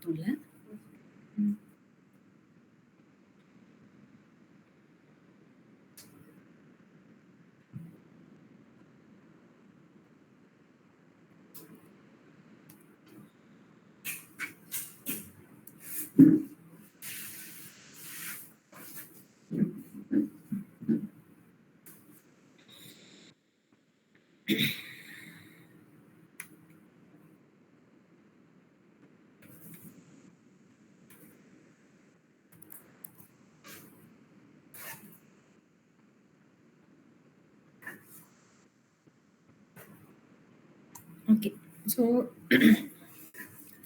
இருக்கும்ல. Okay. So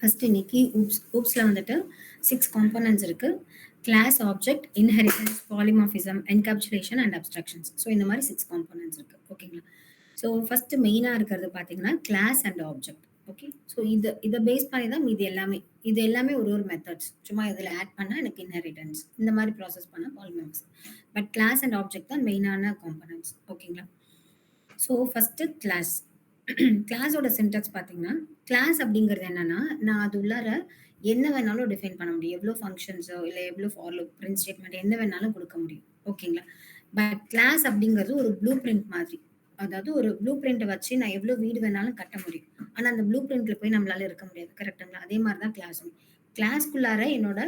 first இன்னைக்கு ஊப்ஸ்ல வந்துட்டு 6 காம்போனன்ட்ஸ் இருக்கு. Class, object, inheritance, polymorphism, encapsulation and abstractions. So இந்த மாதிரி 6 காம்போனன்ட்ஸ் இருக்கு. ஓகேங்களா? ஸோ ஃபர்ஸ்ட் மெயினா இருக்கிறது பார்த்தீங்கன்னா class and object. Okay. So இதை பேஸ் பண்ணி தான் மீதி எல்லாமே. இது எல்லாமே ஒரு மெத்தட்ஸ். சும்மா இதில் ஆட் பண்ணா எனக்கு இன்ஹெரிட்டன்ஸ் இந்த மாதிரி ப்ராசஸ் பண்ண polymorphism. But class and object தான் மெயினான காம்போனன்ட்ஸ். ஓகேங்களா? So first class. கிளாஸோட சின்டாக்ஸ் பார்த்தீங்கன்னா, கிளாஸ் அப்படிங்கிறது என்னன்னா, நான் அது உள்ளார என்ன வேணாலும் டிஃபைன் பண்ண முடியும். எவ்வளோ ஃபங்க்ஷன்ஸோ இல்ல எவ்வளோ ஃபார் லூப், பிரிண்ட் ஸ்டேட்மெண்ட் என்ன வேணாலும் கொடுக்க முடியும். ஓகேங்களா? பட் கிளாஸ் அப்படிங்கிறது ஒரு ப்ளூ பிரிண்ட் மாதிரி. அதாவது ஒரு ப்ளூ பிரிண்ட்டை வச்சு நான் எவ்வளோ வீடு வேணாலும் கட்ட முடியும். ஆனா அந்த ப்ளூ பிரிண்ட்ல போய் நம்மளால இருக்க முடியாது. கரெக்ட்டுங்களா? அதே மாதிரி தான் கிளாஸும். கிளாஸ்க்குள்ளார என்னோட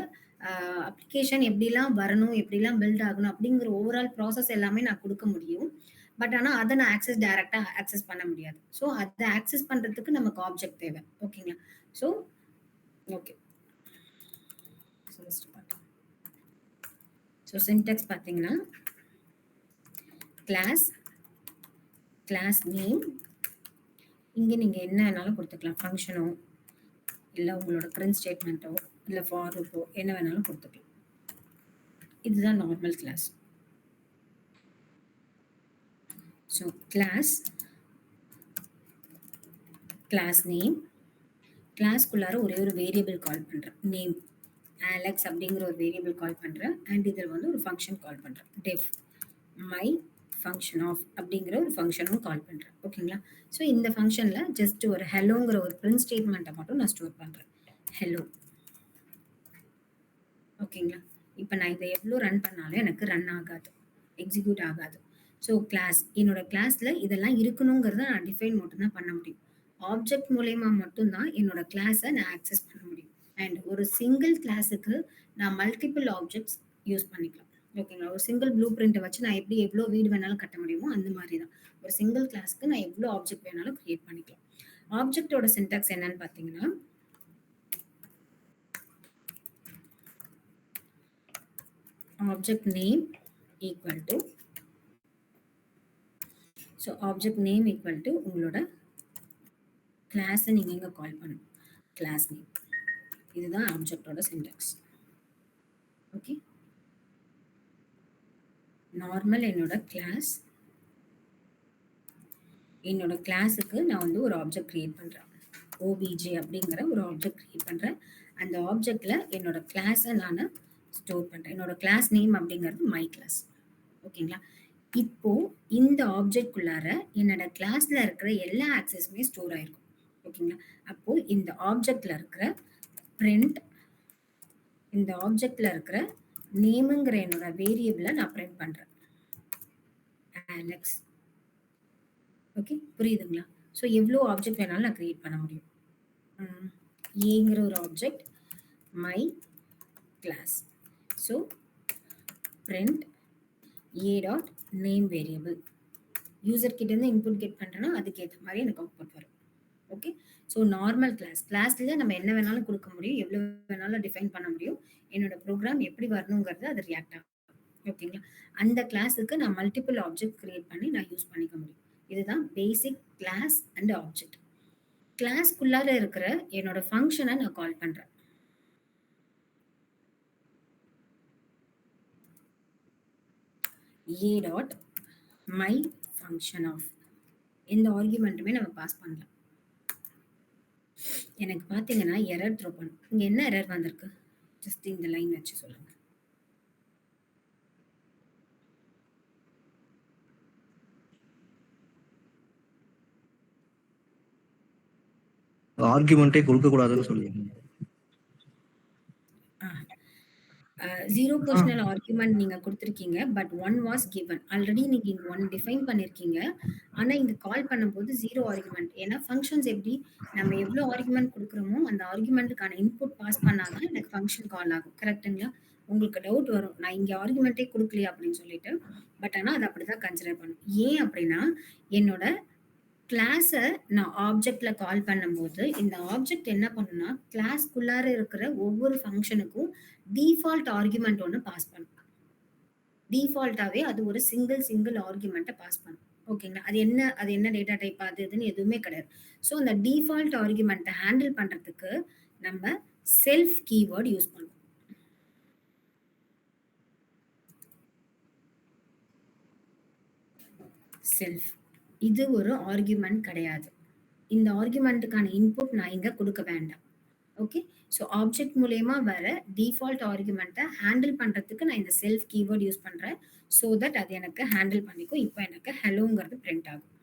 அப்ளிகேஷன் எப்படிலாம் வரணும், எப்படிலாம் பில்ட் ஆகணும் அப்படிங்கிற ஓவரால் ப்ராசஸ் எல்லாமே நான் கொடுக்க முடியும். பட் ஆனா அதை நான் டைரக்டா ஆக்சஸ் பண்ண முடியாது. ஸோ அதை ஆக்சஸ் பண்றதுக்கு நமக்கு ஆப்ஜெக்ட் தேவை. ஓகேங்களா? So okay. ஸோ சின்டாக்ஸ் பார்த்தீங்கன்னா கிளாஸ், கிளாஸ் நேம், இங்கே நீங்க என்ன வேணாலும் கொடுத்துக்கலாம். ஃபங்க்ஷனோ இல்லை உங்களோட பிரிண்ட் ஸ்டேட்மெண்ட்டோ இல்லை ஃபார் லூப்போ என்ன வேணாலும் கொடுத்துக்கலாம். இதுதான் normal class. So class name, கிளாஸ்க்குள்ளார ஒரே ஒரு வேரியபிள் கால் பண்றேன். நேம் அலெக்ஸ் அப்படிங்கிற ஒரு வேரியபிள் கால் பண்றேன். அண்ட் இதில் வந்து ஒரு ஃபங்க்ஷன் கால் பண்றேன். டெஃப் மை ஃபங்க்ஷன் ஆஃப் அப்படிங்கிற ஒரு ஃபங்க்ஷனும் கால் பண்றேன். ஓகேங்களா? ஸோ இந்த ஃபங்க்ஷன்ல ஜஸ்ட் ஒரு ஹெலோங்கிற ஒரு பிரிண்ட் ஸ்டேட்மெண்ட்டை மட்டும் நான் ஸ்டோர் பண்றேன். ஹெலோ. ஓகேங்களா? இப்போ நான் இதை எவ்வளோ ரன் பண்ணாலும் எனக்கு ரன் ஆகாது, எக்ஸிக்யூட் ஆகாது. ஸோ கிளாஸ், என்னோட கிளாஸ்ல இதெல்லாம் இருக்கணுங்கிறத நான் டிஃபைன் மட்டும் தான் பண்ண முடியும். ஆப்ஜெக்ட் மூலயமா மட்டும்தான் என்னோட கிளாஸை நான் ஆக்சஸ் பண்ண முடியும். அண்ட் ஒரு சிங்கிள் கிளாஸுக்கு நான் மல்டிபிள் ஆப்ஜெக்ட்ஸ் யூஸ் பண்ணிக்கலாம். ஓகேங்களா? ஒரு சிங்கிள் ப்ளூ பிரிண்ட்டை வச்சு நான் எப்படி எவ்வளோ வீடு வேணாலும் கட்ட முடியுமோ அந்த மாதிரி தான் ஒரு சிங்கிள் கிளாஸ்க்கு நான் எவ்வளோ ஆப்ஜெக்ட் வேணாலும் கிரியேட் பண்ணிக்கலாம். ஆப்ஜெக்டோட சின்டாக்ஸ் என்னன்னு பார்த்தீங்கன்னா, object name equal to, so object name equal to உங்களோட கிளாஸை நீங்கள் இங்கே கால் பண்ணணும். Class name. இதுதான் ஆப்ஜெக்டோட சின்டாக்ஸ். ஓகே. நார்மல் என்னோட கிளாஸுக்கு நான் வந்து ஒரு ஆப்ஜெக்ட் கிரியேட் பண்ணுறேன். ஓபிஜே அப்படிங்கிற ஒரு ஆப்ஜெக்ட் கிரியேட் பண்ணுறேன். அந்த ஆப்ஜெக்டில் என்னோட கிளாஸை நான் ஸ்டோர் பண்ணுறேன். என்னோட கிளாஸ் நேம் அப்படிங்கிறது மை கிளாஸ். ஓகேங்களா? இப்போ இந்த ஆப்ஜெக்ட்குள்ளார என்னோட கிளாஸ்ல இருக்கிற எல்லா ஆக்சஸுமே ஸ்டோர் ஆயிருக்கும். ஓகேங்களா? அப்போ இந்த ஆப்ஜெக்ட்ல இருக்கிற பிரிண்ட், இந்த ஆப்ஜெக்ட்ல இருக்கிற நேமுங்கிற என்னோட வேரியபிளை நான் பிரிண்ட் பண்றேன். அலெக்ஸ். ஓகே, புரியுதுங்களா? ஸோ எவ்வளோ ஆப்ஜெக்ட் வேணாலும் நான் கிரியேட் பண்ண முடியும். ஏங்கிற ஒரு object, my class. So print A dot name variable. User கிட்ட இருந்து இன்புட் கெட் பண்றேன்னா அதுக்கேற்ற மாதிரி எனக்கு அவுட்புட் வரும். ஓகே. ஸோ நார்மல் கிளாஸ்ல நம்ம என்ன வேணாலும் கொடுக்க முடியும், எவ்வளோ வேணாலும் டிஃபைன் பண்ண முடியும். என்னோட ப்ரோக்ராம் எப்படி வரணுங்கிறது அது ரியாக்ட் ஆகும். ஓகேங்களா? அந்த கிளாஸுக்கு நான் மல்டிபிள் ஆப்ஜெக்ட் கிரியேட் பண்ணி நான் யூஸ் பண்ணிக்க முடியும். இதுதான் பேசிக் கிளாஸ் அண்ட் ஆப்ஜெக்ட். கிளாஸ்க்குள்ளார இருக்கிற என்னோட ஃபங்க்ஷனை நான் கால் பண்றேன். A dot my function off. எந்த ஆர்குமெண்ட்டுமே நம்ம பாஸ் பண்ணலாம். எனக்கு பார்த்தீங்கன்னா எரர் த்ரோ பண்ணும். இங்கே என்ன எரர் வந்திருக்கு? ஜஸ்ட் இந்த லைன் வச்சு சொல்லுங்க. ஆர்குமெண்ட்டே கொடுக்க கூடாதுன்னு சொல்லுங்க. ஆ. 0 ஆ. பொசிஷனல் ஆர்குமென்ட் நீங்க குடுத்திருக்கீங்க. But 1 was given. ஆல்ரெடி நீங்க இங்க 1 டிஃபைன் பண்ணியிருக்கீங்க. ஆனா இங்க கால் பண்ணும்போது 0 ஆர்குமென்ட். ஏன்னா ஃபங்ஷன்ஸ் எப்படி நம்ம எவ்ளோ ஆர்குமென்ட் குடுக்குறோமோ, அந்த ஆர்குமென்ட்க்கான இன்புட் பாஸ் பண்ணா தான் எனக்கு ஃபங்ஷன் கால் ஆகும். கரெக்ட்டுங்களா? உங்களுக்கு டவுட் வரும். நான் இங்க ஆர்குமென்ட்டே குடுக்கலையே அப்படின்னு சொல்லிட்டு. பட் ஆனா அது அப்படிதான் கன்சிடர் பண்ணும். ஏன் அப்படின்னா, என்னோட கிளாஸ நான் ஆப்ஜெக்ட்ல கால் பண்ணும்போது, இந்த ஆப்ஜெக்ட் என்ன பண்ணும்னா, கிளாஸ்க்குள்ளார இருக்கிற ஒவ்வொரு ஃபங்ஷனுக்கும் டிஃபால்ட் ஆர்குமென்ட் ஒண்ணு பாஸ் பண்ணும். டிஃபால்ட்டாவே அது ஒரு சிங்கிள் ஆர்குமென்ட்ட பாஸ் பண்ணும். ஓகேங்களா? அது என்ன டேட்டா டைப் அது இதுன்னு எதுவுமே கிடையாது. ஸோ அந்த டிஃபால்ட் ஆர்குமென்ட்ட ஹேண்டில் பண்றதுக்கு நம்ம செல்ஃப் கீவர்ட் யூஸ் பண்ணுவோம். செல்ஃப். இது ஒரு ஆர்குமென்ட் கிடையாது. இந்த ஆர்குமென்ட்க்கான இன்புட் நான் இங்க குடுக்க வேண்டாம். ஓகே. ஸோ ஆப்ஜெக்ட் மூலியமா வர டிஃபால்ட் ஆர்குமென்ட்ட ஹேண்டில் பண்றதுக்கு நான் இந்த செல்ஃப் கீவர்ட் யூஸ் பண்றேன். சோ தட் அது எனக்கு ஹேண்டில் பண்ணிக்கும். இப்போ எனக்கு ஹெலோங்கிறது பிரிண்ட் ஆகும்.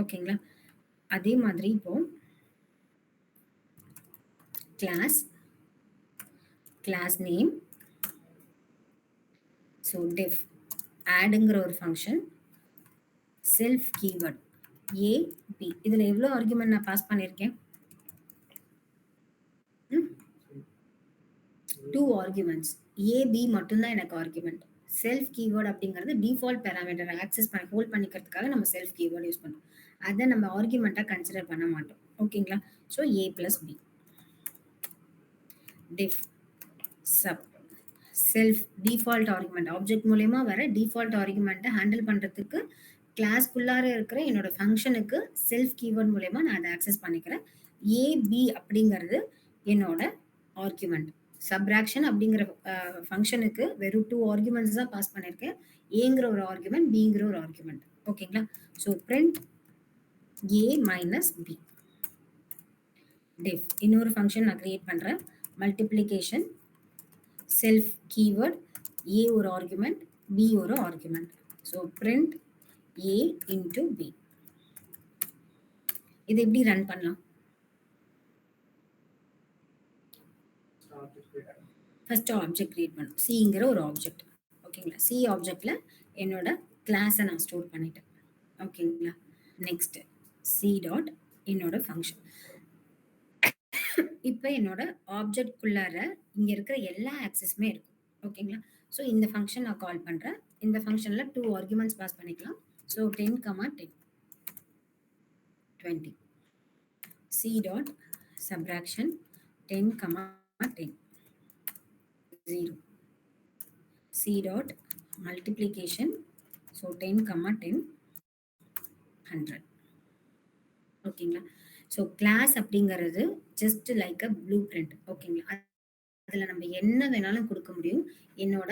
ஓகேங்களா? அதே மாதிரி இப்போ class, class name, so def ஆட்ங்கிற ஒரு function, self keyword A, B. இதுல எவ்வளோ ஆர்குமென்ட் நான் பாஸ் பண்ணியிருக்கேன்? 2 ஆர்குமெண்ட்ஸ். ஏ, பி மட்டும் தான் எனக்கு ஆர்குமெண்ட். செல்ஃப் கீவர்ட் அப்படிங்கிறது டிஃபால்ட் பாராமீட்டர் ஆக்சஸ் பண்ணி ஹோல்ட் பண்ணிக்கிறதுக்காக நம்ம செல்ஃப் கீவர்ட் யூஸ் பண்ணுவோம். அத நம்ம ஆர்குமெண்ட்டா கன்சிடர் பண்ண மாட்டோம். ஓகேங்களா? So A plus B. Def sub self default argument object மூலியமா வர டிஃபால்ட் ஆர்குமெண்ட்டை ஹேண்டில் பண்றதுக்கு கிளாஸ்க்குள்ளார இருக்கிற என்னோட ஃபங்ஷனுக்கு செல்ஃப் கீவர்ட் மூலியமா நான் அதை ஆக்சஸ் பண்ணிக்கிறேன். ஏ பி அப்படிங்கிறது என்னோட ஆர்குமெண்ட். சப்ராக்ஷன் அப்படிங்கிற ஃபங்ஷனுக்கு வெறும் 2 ஆர்குமெண்ட்ஸ் தான் பாஸ் பண்ணியிருக்கேன். ஏங்கிற ஒரு ஆர்குமெண்ட், பிங்கிற ஒரு ஆர்குமெண்ட். ஓகேங்களா? ஸோ பிரிண்ட் ஏ மைனஸ் பி. டிஃப் இன்னொரு ஃபங்ஷன் நான் கிரியேட் பண்றேன். மல்டிப்ளிகேஷன் செல்ஃப் கீவர்ட் ஏ ஒரு ஆர்குமெண்ட், பி ஒரு ஆர்குமெண்ட். ஸோ பிரிண்ட் ஏ இன்டு பி. இது எப்படி ரன் பண்ணலாம்? ஃபர்ஸ்ட் ஆப்ஜெக்ட் கிரியேட் பண்ணும். சிங்கிற ஒரு ஆப்ஜெக்ட். ஓகேங்களா? சி ஆப்ஜெக்ட்ல என்னோட கிளாஸை நான் ஸ்டோர் பண்ணிட்டேன். ஓகேங்களா? நெக்ஸ்ட் சி டாட் என்னோட ஃபங்க்ஷன். இப்போ என்னோட ஆப்ஜெக்ட்குள்ளார இங்க இருக்கிற எல்லா ஆக்சஸுமே இருக்கும். ஓகேங்களா? ஸோ இந்த ஃபங்க்ஷன் நான் கால் பண்றேன். இந்த ஃபங்க்ஷன்ல 2 ஆர்குமெண்ட்ஸ் பாஸ் பண்ணிக்கலாம். So 10, 10, 20. C dot subtraction 10, 10, 0. C dot multiplication so 10, 10, 100. ஓகேங்களா? ஸோ கிளாஸ் அப்படிங்கிறது ஜஸ்ட் லைக் அ ப்ளூ பிரிண்ட். ஓகேங்களா? அதுல நம்ம என்ன வேணாலும் கொடுக்க முடியும். என்னோட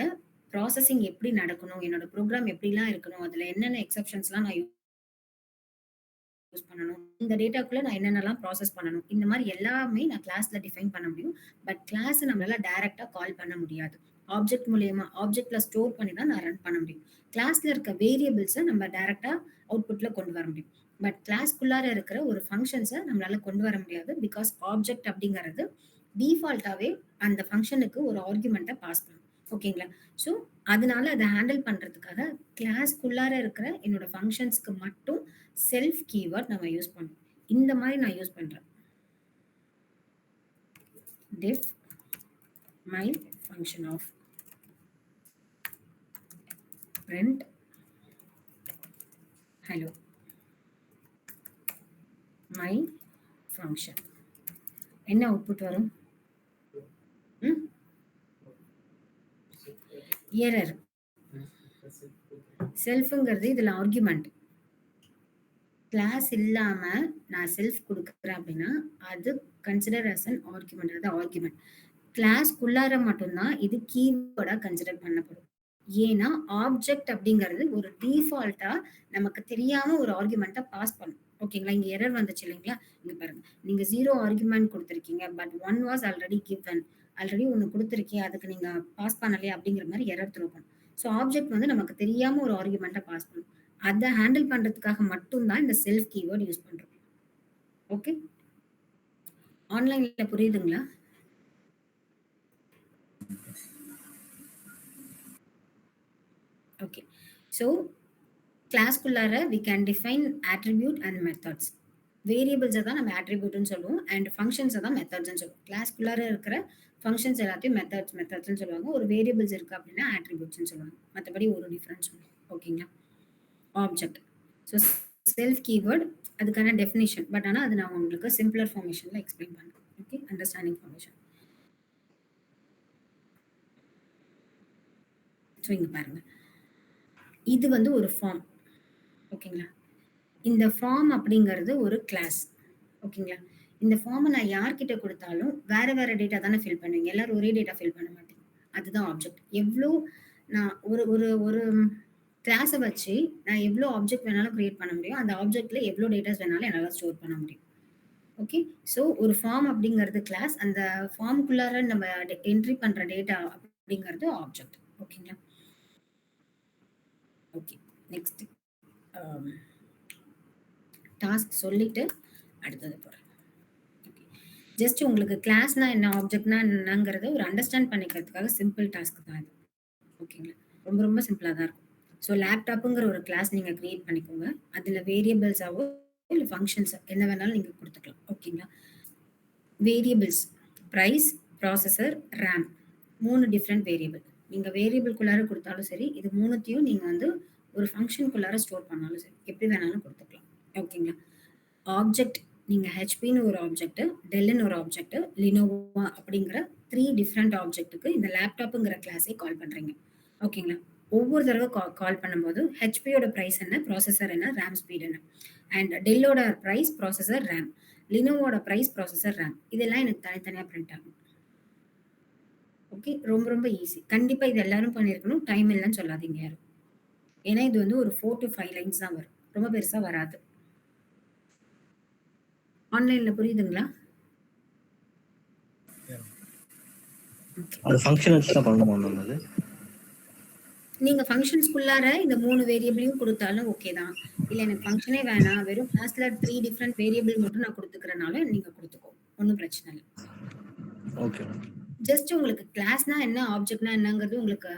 ப்ராசஸிங் எப்படி நடக்கணும், என்னோட ப்ரோக்ராம் எப்படிலாம் இருக்கணும், அதுல என்னென்ன எக்ஸெப்ஷன்ஸ்லாம் நான் யூஸ் பண்ணணும், இந்த டேட்டாக்குள்ள நான் என்னென்னலாம் ப்ராசஸ் பண்ணணும், இந்த மாதிரி எல்லாமே நான் கிளாஸ்ல டிஃபைன் பண்ண முடியும். பட் கிளாஸ் நம்மளால டைரக்டா கால் பண்ண முடியாது. ஆப்ஜெக்ட் மூலியமா ஆப்ஜெக்ட்ல ஸ்டோர் பண்ணி தான் நான் ரன் பண்ண முடியும். கிளாஸ்ல இருக்க வேரியபிள்ஸை நம்ம டைரக்டா அவுட்புட்ல கொண்டு வர முடியும். பட் கிளாஸ்க்குள்ளார இருக்கிற ஒரு ஃபங்க்ஷன்ஸை நம்மளால கொண்டு வர முடியாது. பிகாஸ் ஆப்ஜெக்ட் அப்படிங்கிறது டிஃபால்ட்டாவே அந்த ஃபங்க்ஷனுக்கு ஒரு ஆர்குமெண்ட்டை பாஸ் பண்ணும். ஓகேங்களா? ஸோ அதனால அதை ஹேண்டில் பண்றதுக்காக கிளாஸ்க்குள்ளார இருக்கிற என்னோட ஃபங்க்ஷன்ஸ்க்கு மட்டும் செல்ஃப் கீவர்ட் நம்ம யூஸ் பண்ணுவோம். இந்த மாதிரி நான் யூஸ் பண்றேன். diff my function of print hello my function. என்ன அவுட்புட் வரும்? எரர். செல்ஃப்ங்கிறது இதுல ஆர்குமெண்ட். கிளாஸ் இல்லாம நான் செல்ஃப் கொடுக்குறேன் அப்படின்னா அது கன்சிடர் அஸ் அன் ஆர்குமெண்ட். அது ஆர்குமெண்ட். கிளாஸ்க்குள்ளார மட்டும்தான் இது கீவேர்டா கன்சிடர் பண்ணப்படும். ஏன்னா ஆப்ஜெக்ட் அப்படிங்கிறது ஒரு டிஃபால்ட்டா நமக்கு தெரியாம ஒரு ஆர்குமெண்ட்டை பாஸ் பண்ணும். ஓகேங்களா? இங்க எரர் வந்துச்சு இல்லைங்களா? இங்க பாருங்க. நீங்க 0 ஆர்குமெண்ட் கொடுத்துருக்கீங்க. But 1 was already given. Already ஒண்ணு கொடுத்துருக்கேன். அதுக்கு நீங்க பாஸ் பண்ணலையா அப்படிங்கிற மாதிரி எரர் த்ரோ பண்ணும். ஸோ ஆப்ஜெக்ட் வந்து நமக்கு தெரியாம ஒரு ஆர்குமெண்ட்டை பாஸ் பண்ணும். அதை ஹேண்டில் பண்றதுக்காக மட்டும் தான் இந்த செல்ஃப் கீவேர்ட் யூஸ் பண்றோம். ஓகே? ஆன்லைன்ல புரியுதுங்களா? ஸோ கிளாஸ்க்குள்ளார we can define attribute and methods. வேரியபிள்ஸை தான் நம்ம attributeன்னு சொல்லுவோம் அண்ட் ஃபங்க்ஷன்ஸை தான் மெத்தட்ஸ்ன்னு சொல்லுவோம். கிளாஸ்க்குள்ளார இருக்கிற ஃபங்க்ஷன்ஸ் எல்லாத்தையும் மெத்தட்ஸ்ன்னு சொல்லுவாங்க. ஒரு வேரியபிள்ஸ் இருக்கு அப்படின்னா attributesன்னு சொல்லுவாங்க. மற்றபடி ஒரு டிஃபரன்ஸ் ஓகேங்களா. ஆப்ஜெக்ட். ஸோ செல்ஃப் கீவேர்ட் அதுக்கான டெஃபினிஷன். பட் ஆனால் அது நான் உங்களுக்கு சிம்பிளர் ஃபார்மேஷனில் எக்ஸ்பிளைன் பண்ணுறேன். Okay, understanding formation. ஸோ இங்கே பாருங்க, இது வந்து ஒரு ஃபார்ம். ஓகேங்களா. இந்த ஃபார்ம் அப்படிங்கிறது ஒரு கிளாஸ். ஓகேங்களா. இந்த ஃபார்மை நான் யார்கிட்ட கொடுத்தாலும் வேற வேற டேட்டா தானே ஃபில் பண்ணுவீங்க. எல்லாரும் ஒரே டேட்டா ஃபில் பண்ண மாட்டீங்க. அதுதான் ஆப்ஜெக்ட். எவ்வளோ நான் ஒரு ஒரு ஒரு கிளாஸை வச்சு நான் எவ்வளோ ஆப்ஜெக்ட் வேணாலும் கிரியேட் பண்ண முடியும். அந்த ஆப்ஜெக்ட்ல எவ்வளோ டேட்டாஸ் வேணாலும் என்னால் ஸ்டோர் பண்ண முடியும். ஓகே. ஸோ ஒரு ஃபார்ம் அப்படிங்கிறது கிளாஸ். அந்த ஃபார்முக்குள்ளார நம்ம என்ட்ரி பண்ற டேட்டா அப்படிங்கிறது ஆப்ஜெக்ட். ஓகேங்களா. ஓகே, நெக்ஸ்ட் டாஸ்க் சொல்லிட்டு அடுத்தது போகிறேன். ஜஸ்ட் உங்களுக்கு கிளாஸ்னா என்ன, ஆப்ஜெக்ட்னா என்னங்கிறத ஒரு அண்டர்ஸ்டாண்ட் பண்ணிக்கிறதுக்காக சிம்பிள் டாஸ்க் தான் இது. ஓகேங்களா. ரொம்ப ரொம்ப சிம்பிளாக தான் இருக்கும். ஸோ லேப்டாப்புங்கிற ஒரு கிளாஸ் நீங்கள் கிரியேட் பண்ணிக்கோங்க. அதில் வேரியபிள்ஸாவோ இல்லை ஃபங்க்ஷன்ஸ் என்ன வேணாலும் நீங்கள் கொடுத்துக்கலாம். ஓகேங்களா. Variables price, processor, RAM, 3 different variable. நீங்கள் வேரியபிள்குள்ளார கொடுத்தாலும் சரி, இது மூணுத்தையும் நீங்கள் வந்து ஒரு ஃபங்க்ஷனுக்குள்ளார ஸ்டோர் பண்ணாலும் சரி, எப்படி வேணாலும் கொடுத்துக்கலாம். ஓகேங்களா. ஆப்ஜெக்ட் நீங்கள் ஹெச்பின்னு ஒரு ஆப்ஜெக்ட், டெல்லுன்னு ஒரு ஆப்ஜெக்ட், லினோவா அப்படிங்கிற 3 டிஃப்ரெண்ட் ஆப்ஜெக்ட்டுக்கு இந்த லேப்டாப்புங்கிற கிளாஸை கால் பண்ணுறீங்க. ஓகேங்களா. ஒவ்வொரு தடவை கால் பண்ணும்போது ஹெச்பியோட ப்ரைஸ் என்ன, ப்ராசஸர் என்ன, ரேம் ஸ்பீட் என்ன, அண்ட் டெல்லோட ப்ரைஸ், ப்ராசஸர், ரேம், லினோவோட ப்ரைஸ், ப்ராசஸர், ரேம், இதெல்லாம் எனக்கு தனித்தனியாக பிரிண்ட் ஆகும். ஓகே, ரொம்ப ரொம்ப ஈஸி. கண்டிப்பாக இது எல்லாரும் பண்ணியிருக்கணும். டைம் இல்லைன்னு சொல்லாதீங்க யாரும். ஏன்னா இது வந்து ஒரு 4 to 5 லைன்ஸ் தான் வரும். ரொம்ப பெருசாக வராது. ஆன்லைன்ல புரியுதுங்களா? அது ஃபங்க்ஷன்ஸ் தான் பண்ணணுமா மேம் அது? நீங்க ஃபங்க்ஷன்ஸ்க்குள்ளார இந்த 3 வேரியபிளையும் கொடுத்தாலும் ஓகே தான். இல்ல எனக்கு ஃபங்க்ஷனே வேணாம், வெறும் கிளாஸ்ல 3 டிஃபரெண்ட் வேரியபிள் மட்டும் நான் கொடுத்துக்கிறனால நீங்க கொடுத்துக்கோ. ஒன்றும் பிரச்சனை இல்லை. ஓகே. ஜஸ்ட் உங்களுக்கு கிளாஸ்னா என்ன, ஆப்ஜெக்ட்னா என்னங்கிறது உங்களுக்கு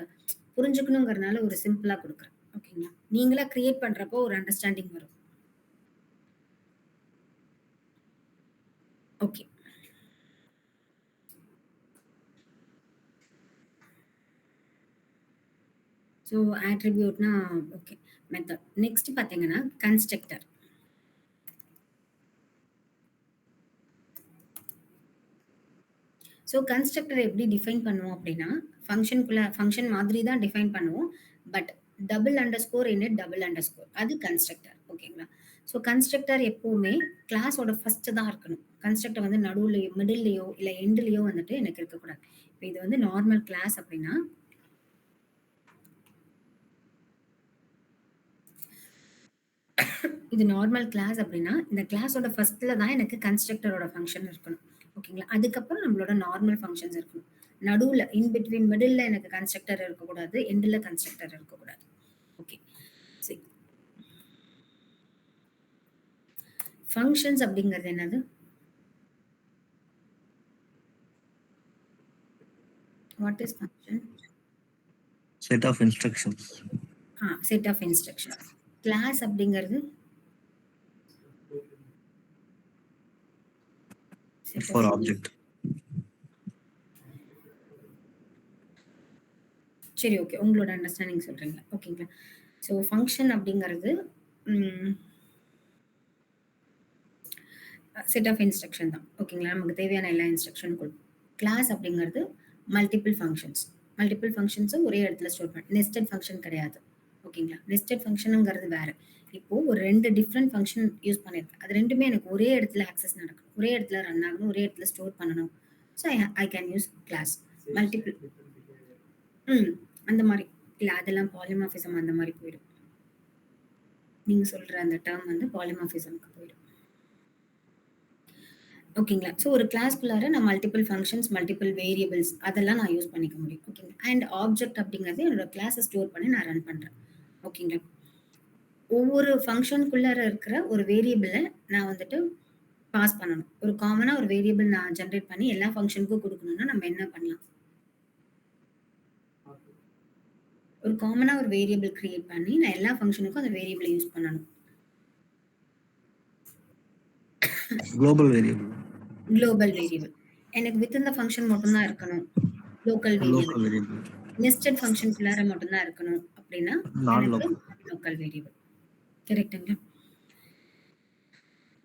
புரிஞ்சுக்கணுங்கிறதுனால ஒரு சிம்பிளா கொடுக்குறேன். ஓகேங்களா. நீங்களா கிரியேட் பண்றப்போ ஒரு அண்டர்ஸ்டாண்டிங் வரும். ஓகே. ஸோ ஆட்ரிபியூட்னா ஓகே, மெத்தட். நெக்ஸ்ட் பார்த்தீங்கன்னா கன்ஸ்ட்ரக்டர். ஸோ கன்ஸ்ட்ரக்டர் எப்படி டிஃபைன் பண்ணுவோம் அப்படின்னா, ஃபங்க்ஷன் மாதிரி தான் டிஃபைன் பண்ணுவோம். But double underscore in double underscore, அது கன்ஸ்ட்ரக்டர். ஓகேங்களா. ஸோ கன்ஸ்ட்ரக்டர் எப்பவுமே கிளாஸோட ஃபர்ஸ்ட் தான் இருக்கணும். கன்ஸ்ட்ரக்டர் வந்து நடுவுலையோ மிடில்லையோ இல்லை எண்ட்லையோ வந்துட்டு எனக்கு இருக்கக்கூடாது. இப்போ இது வந்து நார்மல் கிளாஸ் அப்படின்னா, இது நார்மல் கிளாஸ் அப்படின்னா இந்த கிளாஸோட ஃபர்ஸ்ட்ல தான் எனக்கு கன்ஸ்ட்ரக்டரோட ஃபங்க்ஷன் இருக்கணும். ஓகேங்களா. அதுக்கப்புறம் நம்மளோட நார்மல் ஃபங்க்ஷன்ஸ் இருக்கணும். நடுவுல இன் பிட்வீன் மிடில்ல எனக்கு கன்ஸ்ட்ரக்டர் இருக்கக்கூடாது, எண்டில் கன்ஸ்ட்ரக்டர் இருக்கக்கூடாது. ஓகே. சரி, ஃபங்க்ஷன்ஸ் அப்படிங்கிறது என்னது? What is function? Set of instructions. Set of instruction. Class அப்படிங்கிறது ஃபார் ஆப்ஜெக்ட். சரி, ஓகே, உங்களோட அண்டர்ஸ்டாண்டிங் சொல்றீங்களா? ஓகேங்களா. ஸோ ஃபங்க்ஷன் அப்படிங்கிறது செட் ஆஃப் இன்ஸ்ட்ரக்ஷன் தான். ஓகேங்களா. நமக்கு தேவையான எல்லா இன்ஸ்ட்ரக்ஷனும் கொடுக்கும். கிளாஸ் அப்படிங்கிறது மல்டிபிள் ஃபங்க்ஷன்ஸ். மல்டிபிள் ஃபங்க்ஷன்ஸும் ஒரே இடத்துல ஸ்டோர் பண்ண, நெஸ்டட் ஃபங்க்ஷன் கிடையாது. ஓகேங்களா. நெஸ்டட் ஃபங்க்ஷனுங்கிறது வேற. இப்போ ஒரு 2 டிஃப்ரெண்ட் ஃபங்க்ஷன் யூஸ் பண்ணியிருக்கேன். அது ரெண்டுமே எனக்கு ஒரே இடத்துல ஆக்சஸ் நடக்கணும், ஒரே இடத்துல ரன் ஆகணும், ஒரே இடத்துல ஸ்டோர் பண்ணணும். So I can use class. Multiple அந்த மாதிரி இல்லை, அதெல்லாம் பாலிமார்ஃபிசம் அந்த மாதிரி போயிடும். நீங்க சொல்ற அந்த டேர்ம் வந்து பாலிமார்ஃபிசம்க்கு போயிடும். ஓகேங்களா. ஸோ ஒரு கிளாஸ்க்குள்ளார நான் மல்டிபிள் ஃபங்க்ஷன்ஸ், மல்டிபிள் வேரியபிள்ஸ் அதெல்லாம் நான் யூஸ் பண்ணிக்க முடியும். ஓகேங்களா. அண்ட் ஆப்ஜெக்ட் அப்படிங்கிறது என்னோட கிளாஸை ஸ்டோர் பண்ணி நான் ரன் பண்றேன். ஓகேங்களா. ஒவ்வொரு ஃபங்க்ஷனுக்குள்ளார இருக்கிற ஒரு வேரியபிளை நான் வந்துட்டு பாஸ் பண்ணணும். ஒரு காமனா ஒரு வேரியபிள் நான் ஜென்ரேட் பண்ணி எல்லா ஃபங்க்ஷனுக்கும் கொடுக்கணும்னா நம்ம என்ன பண்ணலாம்? ஒரு காமனா ஒரு வேரியபிள் கிரியேட் பண்ணி நான் எல்லா ஃபங்ஷனுக்கும் அந்த வேரியபிளை யூஸ் பண்ணணும். Global variable. Global variable. எனக்கு வித்தின் த ஃபங்ஷன் மட்டும் தான் இருக்கணும். Local variable. Local variable. Nested ஃபங்ஷனுக்குள்ளார மட்டும் தான் இருக்கணும் அப்படின்னா நான் எனக்கு லோக்கல். Local variable. கரெக்ட்டுங்களா?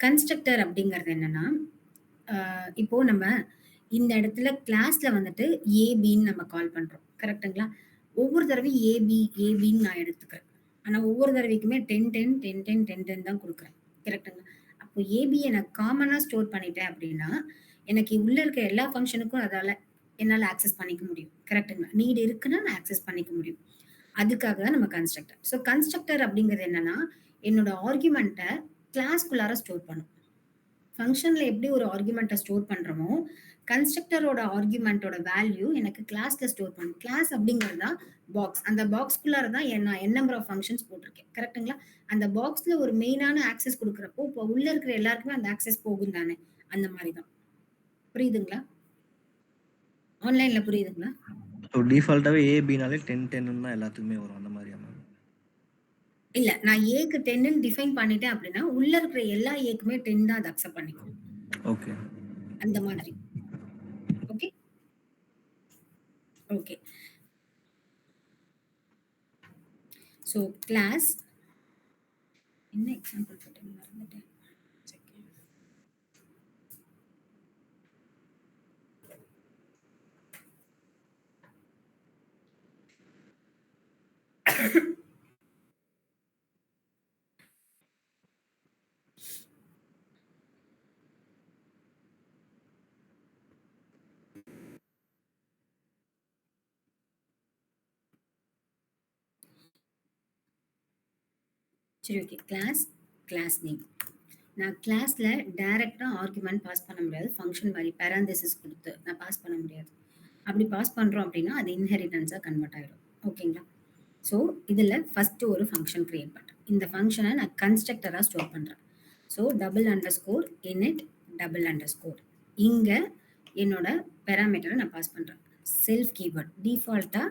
கன்ஸ்ட்ரக்டர் அப்படிங்கிறது என்னன்னா, இப்போ நம்ம இந்த இடத்துல கிளாஸ்ல வந்துட்டு ஏபின்னு நம்ம கால் பண்றோம். கரெக்ட்டுங்களா? ஒவ்வொரு தடவையும் ஏபின்னு நான் எடுத்துக்கிறேன். ஆனா ஒவ்வொரு தடவைக்குமே 10, 10, 10, 10, 10, 10 தான் குடுக்குறேன். கரெக்ட்டுங்களா? அப்போ ஏபிய நான் காமனா ஸ்டோர் பண்ணிட்டேன் அப்படின்னா, எனக்கு உள்ள இருக்க எல்லா ஃபங்ஷனுக்கும் என்னால ஆக்சஸ் பண்ணிக்க முடியும். கரெக்ட்டுங்களா? நீட் இருக்குன்னா நான் ஆக்சஸ் பண்ணிக்க முடியும். அதுக்காக தான் நம்ம கன்ஸ்ட்ரக்டர். ஸோ கன்ஸ்ட்ரக்டர் அப்படிங்கிறது என்னன்னா, என்னோட ஆர்குமென்ட்ட கிளாஸ்க்குள்ளார ஸ்டோர் பண்ணும். ஃபங்ஷன்ல எப்படி ஒரு ஆர்குமென்ட்ட ஸ்டோர் பண்றோமோ, கன்ஸ்ட்ரக்டரோட ஆர்குமென்ட்டோட வேல்யூ எனக்கு கிளாஸ்ல ஸ்டோர் பண்ணும். கிளாஸ் அப்படிங்கிறது தான் பாக்ஸ். அந்த பாக்ஸ்க்குள்ளார தான் நான் நம்பர் ஆஃப் ஃபங்ஷன்ஸ் போட்டிருக்கேன். கரெக்ட்டுங்களா? அந்த பாக்ஸ்ல ஒரு மெயினான ஆக்சஸ் குடுக்குறப்போ, இப்போ உள்ள இருக்கிற எல்லாருக்குமே அந்த ஆக்சஸ் போகும் தானே! அந்த மாரி தான். புரியுதுங்களா? ஆன்லைன்ல புரியுதுங்களா? ஸோ டிஃபால்ட்டாவே ஏபினாலே 10, 10ன்னு தான் எல்லாத்துக்குமே வரும். அந்த மாதிரியா மேம்? இல்ல. நான் ஏக்கு 10ன்னு டிஃபைன் பண்ணிட்டேன் அப்படின்னா, உள்ள இருக்கிற எல்லா ஏக்குமே 10 தான் அது அக்செப்ட் பண்ணிக்கும். ஓகே. அந்த மாதிரி. ஓகே? ஓகே. ஸோ கிளாஸ் என்ன எக்ஸாம்பிள் போட்டேன்னு மறந்துட்டேன். செகண்ட். சரி ஓகே. Class name. நான் கிளாஸ்ல டைரக்ட்டா ஆர்குமென்ட் பாஸ் பண்ண முடியாது. ஃபங்ஷன் மாரி பேராந்தசிஸ் குடுத்து நான் பாஸ் பண்ண முடியாது. அப்படி பாஸ் பண்றோம் அப்படின்னா, அது இன்ஹெரிட்டன்ஸா கன்வெர்ட் ஆயிடும். ஓகேங்களா? ஸோ இதுல ஃபர்ஸ்ட் ஒரு ஃபங்ஷன் கிரியேட் பண்றேன். இந்த ஃபங்ஷன நான் கன்ஸ்ட்ரக்டரா ஸ்டோர் பண்றேன். So double underscore init double underscore. இங்க என்னோட பாராமீட்டர நான் பாஸ் பண்றேன். Self keyword. டிஃபால்ட்டா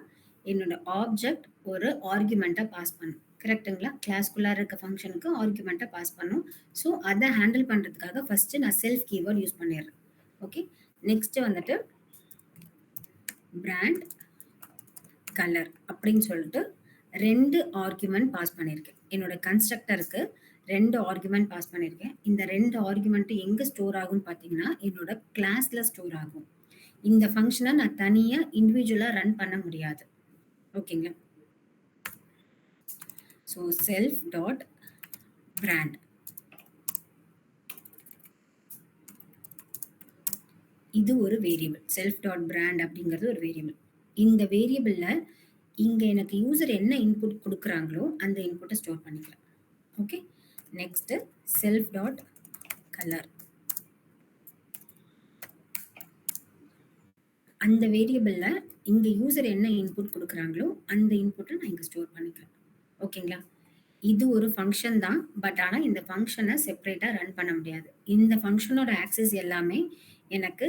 என்னோட ஆப்ஜெக்ட் ஒரு ஆர்குமென்ட்டா பாஸ் பண்ணும். கரெக்ட்டுங்களா? கிளாஸ்க்குள்ளார இருக்க ஃபங்ஷனுக்கு ஆர்குமென்ட்டா பாஸ் பண்ணும். ஸோ அத ஹேண்டில் பண்றதுக்காக ஃபர்ஸ்ட் நான் செல்ஃப் கீவர்ட் யூஸ் பண்ணிடுறேன். ஓகே. நெக்ஸ்ட் வந்துட்டு பிராண்ட் கலர் அப்படின்னு சொல்லிட்டு 2 ஆர்குமென்ட் பாஸ் பண்ணியிருக்கேன். என்னோட கன்ஸ்ட்ரக்டருக்கு 2 ஆர்குமென்ட் பாஸ் பண்ணியிருக்கேன். இந்த 2 ஆர்குமென்ட் எங்க ஸ்டோர் ஆகும்னு பார்த்தீங்கன்னா, என்னோட கிளாஸ்ல ஸ்டோர் ஆகும். இந்த ஃபங்ஷன நான் தனியா இண்டிவிஜுவலா ரன் பண்ண முடியாது. ஓகேங்களா? So self dot brand. இது ஒரு வேரியபிள். செல்ஃப் டாட் பிராண்ட் அப்படிங்கிறது ஒரு வேரியபிள். இந்த வேரியபிள்ல இங்க எனக்கு யூசர் என்ன இன்புட் குடுக்குறாங்களோ, அந்த இன்புட்ட ஸ்டோர் பண்ணிக்கலாம். Okay. Next self dot colour. அந்த வேரியபிள்ல இங்க யூசர் என்ன இன்புட் குடுக்குறாங்களோ, அந்த இன்புட்ட நான் இங்க ஸ்டோர் பண்ணிக்கிறேன். ஓகேங்களா? இது ஒரு ஃபங்ஷன் தான். பட் ஆனா இந்த ஃபங்ஷன செப்பரேட்டா ரன் பண்ண முடியாது. இந்த ஃபங்ஷனோட ஆக்சஸ் எல்லாமே எனக்கு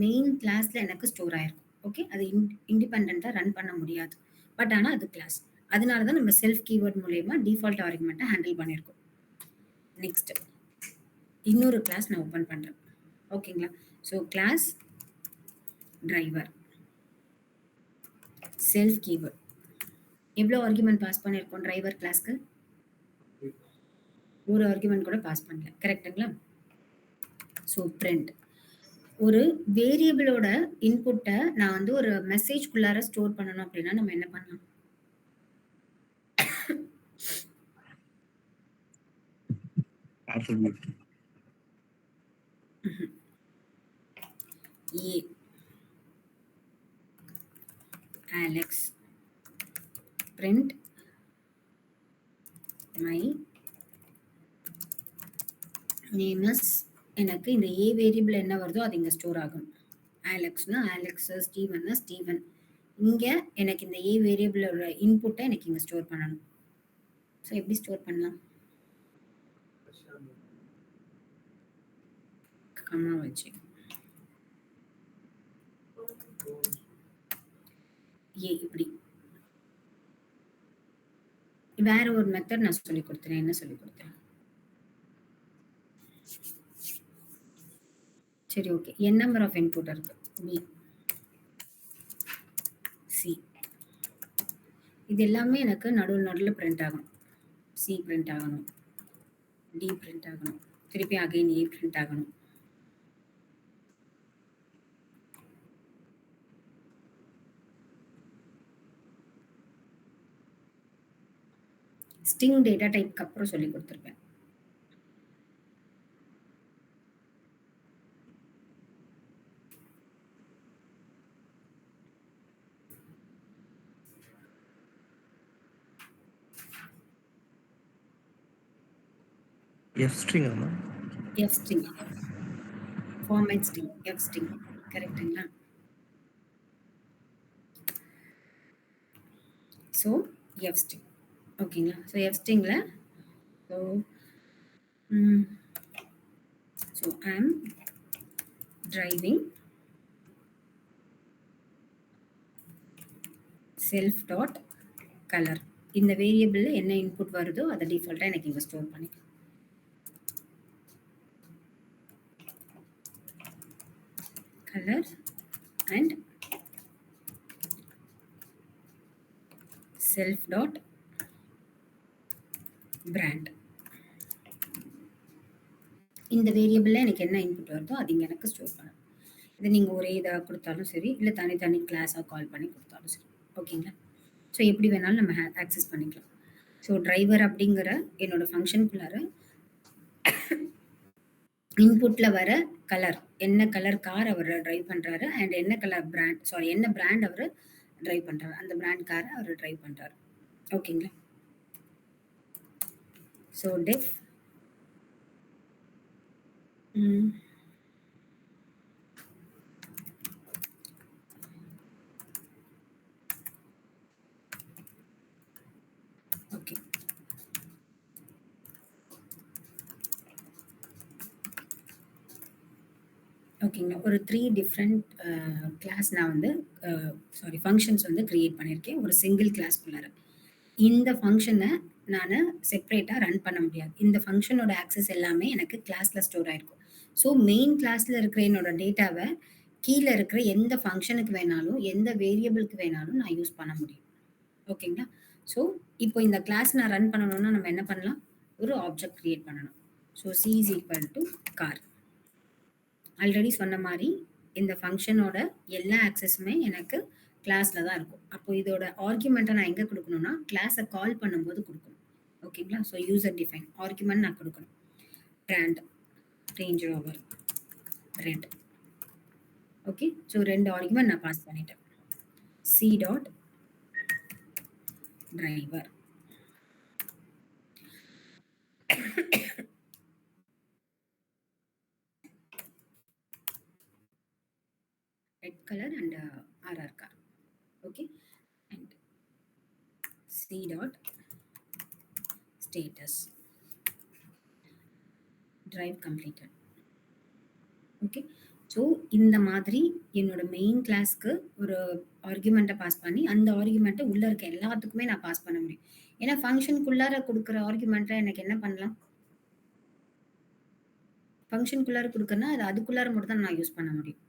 மெயின் கிளாஸ்ல எனக்கு ஸ்டோர் ஆயிருக்கும். ஓகே. அது இண்டிபெண்டன்ட்டா ரன் பண்ண முடியாது. பட் ஆனா அது கிளாஸ். அதனால தான் நம்ம செல்ஃப் கீவர்ட் மூலியமா டிஃபால்ட் ஆர்குமென்ட்ட ஹேண்டில் பண்ணியிருக்கோம். நெக்ஸ்ட் இன்னொரு கிளாஸ் நான் ஓப்பன் பண்றேன். ஓகேங்களா? So class driver self keyword. எவ்வளோ ஆர்குமென்ட் பாஸ் பண்ணியிருக்கோம் டிரைவர் கிளாஸ்க்கு? ஒரு ஆர்குமென்ட் கூட பாஸ் பண்ணல. கரெக்ட்டுங்களா? So print. ஒரு வேரியபிளோட இன்புட்ட நான் வந்து ஒரு மெசேஜ்க்குள்ளார ஸ்டோர் பண்ணணும் அப்படின்னா நம்ம என்ன பண்ணலாம்? Attribute. A Alex print my name is. எனக்கு இந்த ஏ வேரியபிள் என்ன வருதோ அது இங்க ஸ்டோர் ஆகும். ஆலெக்ஸ்னா ஆலெக்ஸ், ஸ்டீவன்னா ஸ்டீவன். இங்க எனக்கு இந்த ஏ வேரியபிளோட இன்புட்ட எனக்கு இங்க ஸ்டோர் பண்ணணும். ஸோ எப்படி ஸ்டோர் பண்ணலாம்? கம்மா வச்சு ஏ இப்படி வேற ஒரு மெத்தட் நான் சொல்லிக் குடுத்துறேன். என்ன சொல்லிக் குடுத்தேன்? சரி, ஓகே. என் நம்பர் ஆஃப் இன்புட் இருக்கு. B, C. இது எல்லாமே எனக்கு நடுவுல பிரிண்ட் ஆகணும். சி பிரிண்ட் ஆகணும். டி பிரிண்ட் ஆகணும். திருப்பி அகைன் ஏ பிரிண்ட் ஆகணும். ஸ்ட்ரிங் டேட்டா டைப்க்கு அப்புறம் சொல்லிக் குடுத்துருப்பேன். எஃப் ஸ்ட்ரிங்காமா? F string. Format string. F string. கரெக்ட்டுங்களா? So F string. ஓகேங்களா? ஸோ எஃப் ஸ்ட்ரிங்ல so so I am driving self dot color. இந்த வேரியபிள்ல என்ன இன்புட் வருதோ அதை டிஃபால்ட்டா எனக்கு இங்க ஸ்டோர் பண்ணிக்கலாம். color and self dot brand. இந்த வேரியபிள்ல எனக்கு என்ன இன்புட் வருதோ அது இங்க எனக்கு ஸ்டோர் பண்ணணும். இது நீங்க ஒரே இதா கொடுத்தாலும் சரி, இல்ல தனித்தனி கிளாஸா கால் பண்ணி கொடுத்தாலும் சரி. ஓகேங்களா? ஸோ எப்படி வேணாலும் நம்ம ஆக்சஸ் பண்ணிக்கலாம். ஸோ டிரைவர் அப்படிங்கிற என்னோட ஃபங்க்ஷனுக்குள்ளார இன்புட்ல வர கலர், என்ன கலர் கார் அவர் டிரைவ் பண்றாரு அண்ட் என்ன கலர் பிராண்ட், சாரி என்ன பிராண்ட் அவர் டிரைவ் பண்றாரு, அந்த பிராண்ட் காரை அவர் டிரைவ் பண்றாரு. ஓகேங்களா? So def okay. ஓகேங்களா? ஒரு 3 டிஃப்ரெண்ட் கிளாஸ் நான் வந்து சாரி ஃபங்க்ஷன்ஸ் வந்து கிரியேட் பண்ணியிருக்கேன் ஒரு சிங்கிள் கிளாஸ்க்குள்ளார. இந்த ஃபங்க்ஷனை நான் செப்பரேட்டாக ரன் பண்ண முடியாது. இந்த ஃபங்க்ஷனோட ஆக்சஸ் எல்லாமே எனக்கு கிளாஸ்ல ஸ்டோர் ஆயிருக்கும். ஸோ மெயின் கிளாஸ்ல இருக்கிற என்னோட டேட்டாவை கீழே இருக்கிற எந்த ஃபங்க்ஷனுக்கு வேணாலும், எந்த வேரியபிளுக்கு வேணாலும் நான் யூஸ் பண்ண முடியும். ஓகேங்களா? ஸோ இப்போ இந்த கிளாஸ் நான் ரன் பண்ணணும்னா நம்ம என்ன பண்ணலாம்? ஒரு ஆப்ஜெக்ட் கிரியேட் பண்ணணும். So C is equal to car. Already சொன்ன மாதிரி இந்த ஃபங்க்ஷனோட எல்லா ஆக்சஸுமே எனக்கு கிளாஸ்ல தான் இருக்கும். அப்போ இதோட ஆர்குமெண்ட்டை நான் எங்க கொடுக்கணும்னா கிளாஸை கால் பண்ணும்போது கொடுக்கணும். ஓகேங்களா? ஸோ யூசர் டிஃபைன் ஆர்குமெண்ட் நான் கொடுக்கணும். Brand, range rover, red. Okay. So 2 argument நான் பாஸ் பண்ணிட்டேன். C dot driver. red color and RR car. Okay. And C dot status. Drive completed. Okay. So இந்த மாதிரி என்னோட மெயின் கிளாஸ்க்கு ஒரு ஆர்குமெண்ட்டை பாஸ் பண்ணி அந்த ஆர்குமெண்ட்டை உள்ள இருக்க எல்லாத்துக்குமே நான் பாஸ் பண்ண முடியும். ஏன்னா ஃபங்க்ஷனுக்குள்ளார கொடுக்குற ஆர்குமெண்ட்டை எனக்கு என்ன பண்ணலாம்? ஃபங்க்ஷனுக்குள்ளார கொடுக்கறனா அது அதுக்குள்ளார மட்டும் தான் நான் யூஸ் பண்ண முடியும்.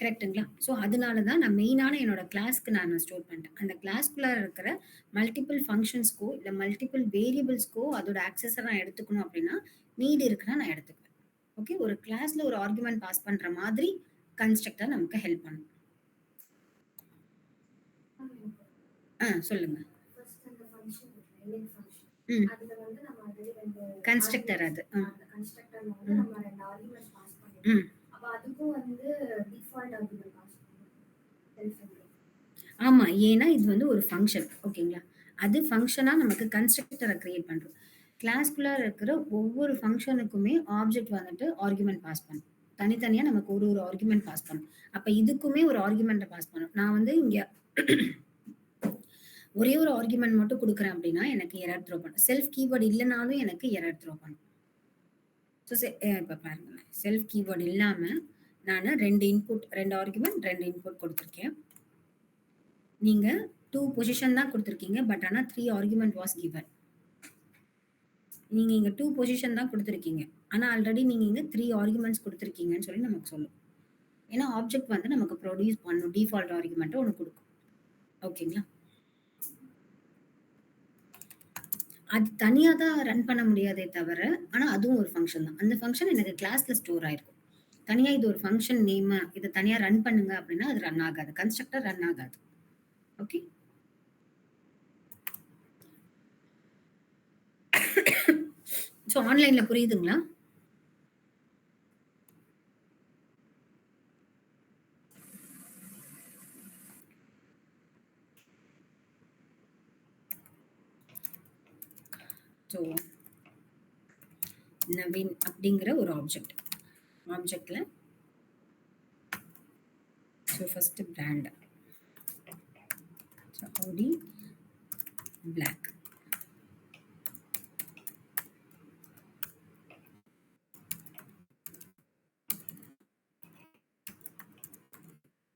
கரெக்ட்டுங்களா? ஸோ அதனால தான் நான் மெயினான என்னோட கிளாஸ்க்கு நான் ஸ்டோர் பண்ணிட்டேன். அந்த கிளாஸ்க்குள்ளார இருக்கிற மல்டிபிள் ஃபங்க்ஷன்ஸ்க்கோ இல்லை மல்டிபிள் வேரியபிள்ஸ்க்கோ அதோட ஆக்சஸை நான் எடுத்துக்கணும் அப்படின்னா நீடு இருக்குன்னா நான் எடுத்துக்குவேன். ஓகே. ஒரு கிளாஸ்ல ஒரு ஆர்குமெண்ட் பாஸ் பண்ற மாதிரி கன்ஸ்ட்ரக்டர் நமக்கு ஹெல்ப் பண்ணும். சொல்லுங்க. கன்ஸ்ட்ரக்டர் அது. ஆமா. ஏன்னா இது வந்து ஒரு ஃபங்க்ஷன். ஓகேங்களா? அது ஃபங்க்ஷனா நமக்கு கன்ஸ்ட்ரக்டரை கிரியேட் பண்றோம். கிளாஸ்க்குள்ள இருக்கிற ஒவ்வொரு ஃபங்க்ஷனுக்குமே ஆப்ஜெக்ட் வந்துட்டு ஆர்குமெண்ட் பாஸ் பண்ணும். தனித்தனியா நமக்கு ஒரு ஒரு ஆர்குமெண்ட் பாஸ் பண்ணும். அப்ப இதுக்குமே ஒரு ஆர்குமெண்ட்டை பாஸ் பண்ணும். நான் வந்து இங்க ஒரே ஒரு ஆர்குமெண்ட் மட்டும் கொடுக்குறேன் அப்படின்னா எனக்கு எரர் த்ரோ பண்ணும். செல்ஃப் கீவேர்டு இல்லைனாலும் எனக்கு எரர் த்ரோ பண்ணும். ஸோ இப்போ பாருங்களேன், செல்ஃப் கீவேர்டு இல்லாம நான் 2 ஆர்குமெண்ட் 2 இன்புட் கொடுத்துருக்கேன். நீங்க 2 பொசிஷன் தான் கொடுத்துருக்கீங்க. பட் ஆனா 3 ஆர்குமெண்ட் வாஸ் கிவன். நீங்க இங்க 2 பொசிஷன் தான் குடுத்துருக்கீங்க. ஆனா ஆல்ரெடி நீங்க இங்க 3 ஆர்குமென்ட்ஸ் குடுத்துருக்கீங்கன்னு சொல்லி நமக்கு சொல்லும். ஏன்னா ஆப்ஜெக்ட் வந்து நமக்கு ப்ரொடியூஸ் பண்ணும். டிஃபால்ட் ஆர்குமென்ட்ட ஒண்ணு குடுக்கும். ஓகேங்களா? அது தனியா தான் ரன் பண்ண முடியாதே தவிர, ஆனா அதுவும் ஒரு ஃபங்ஷன் தான். அந்த ஃபங்ஷன் எனக்கு கிளாஸ்ல ஸ்டோர் ஆயிருக்கும். தனியா இது ஒரு ஃபங்ஷன் நேமு, இத தனியா ரன் பண்ணுங்க அப்டின்னா, அது ரன் ஆகாது. கன்ஸ்ட்ரக்டர் ரன் ஆகாது. ஓகே. ஸோ ஆன்லைன்ல புரியுதுங்களா? ஸோ நவீன் அப்படிங்கிற ஒரு ஆப்ஜெக்ட். ஆப்ஜெக்ட்ல so first brand. So Audi Black.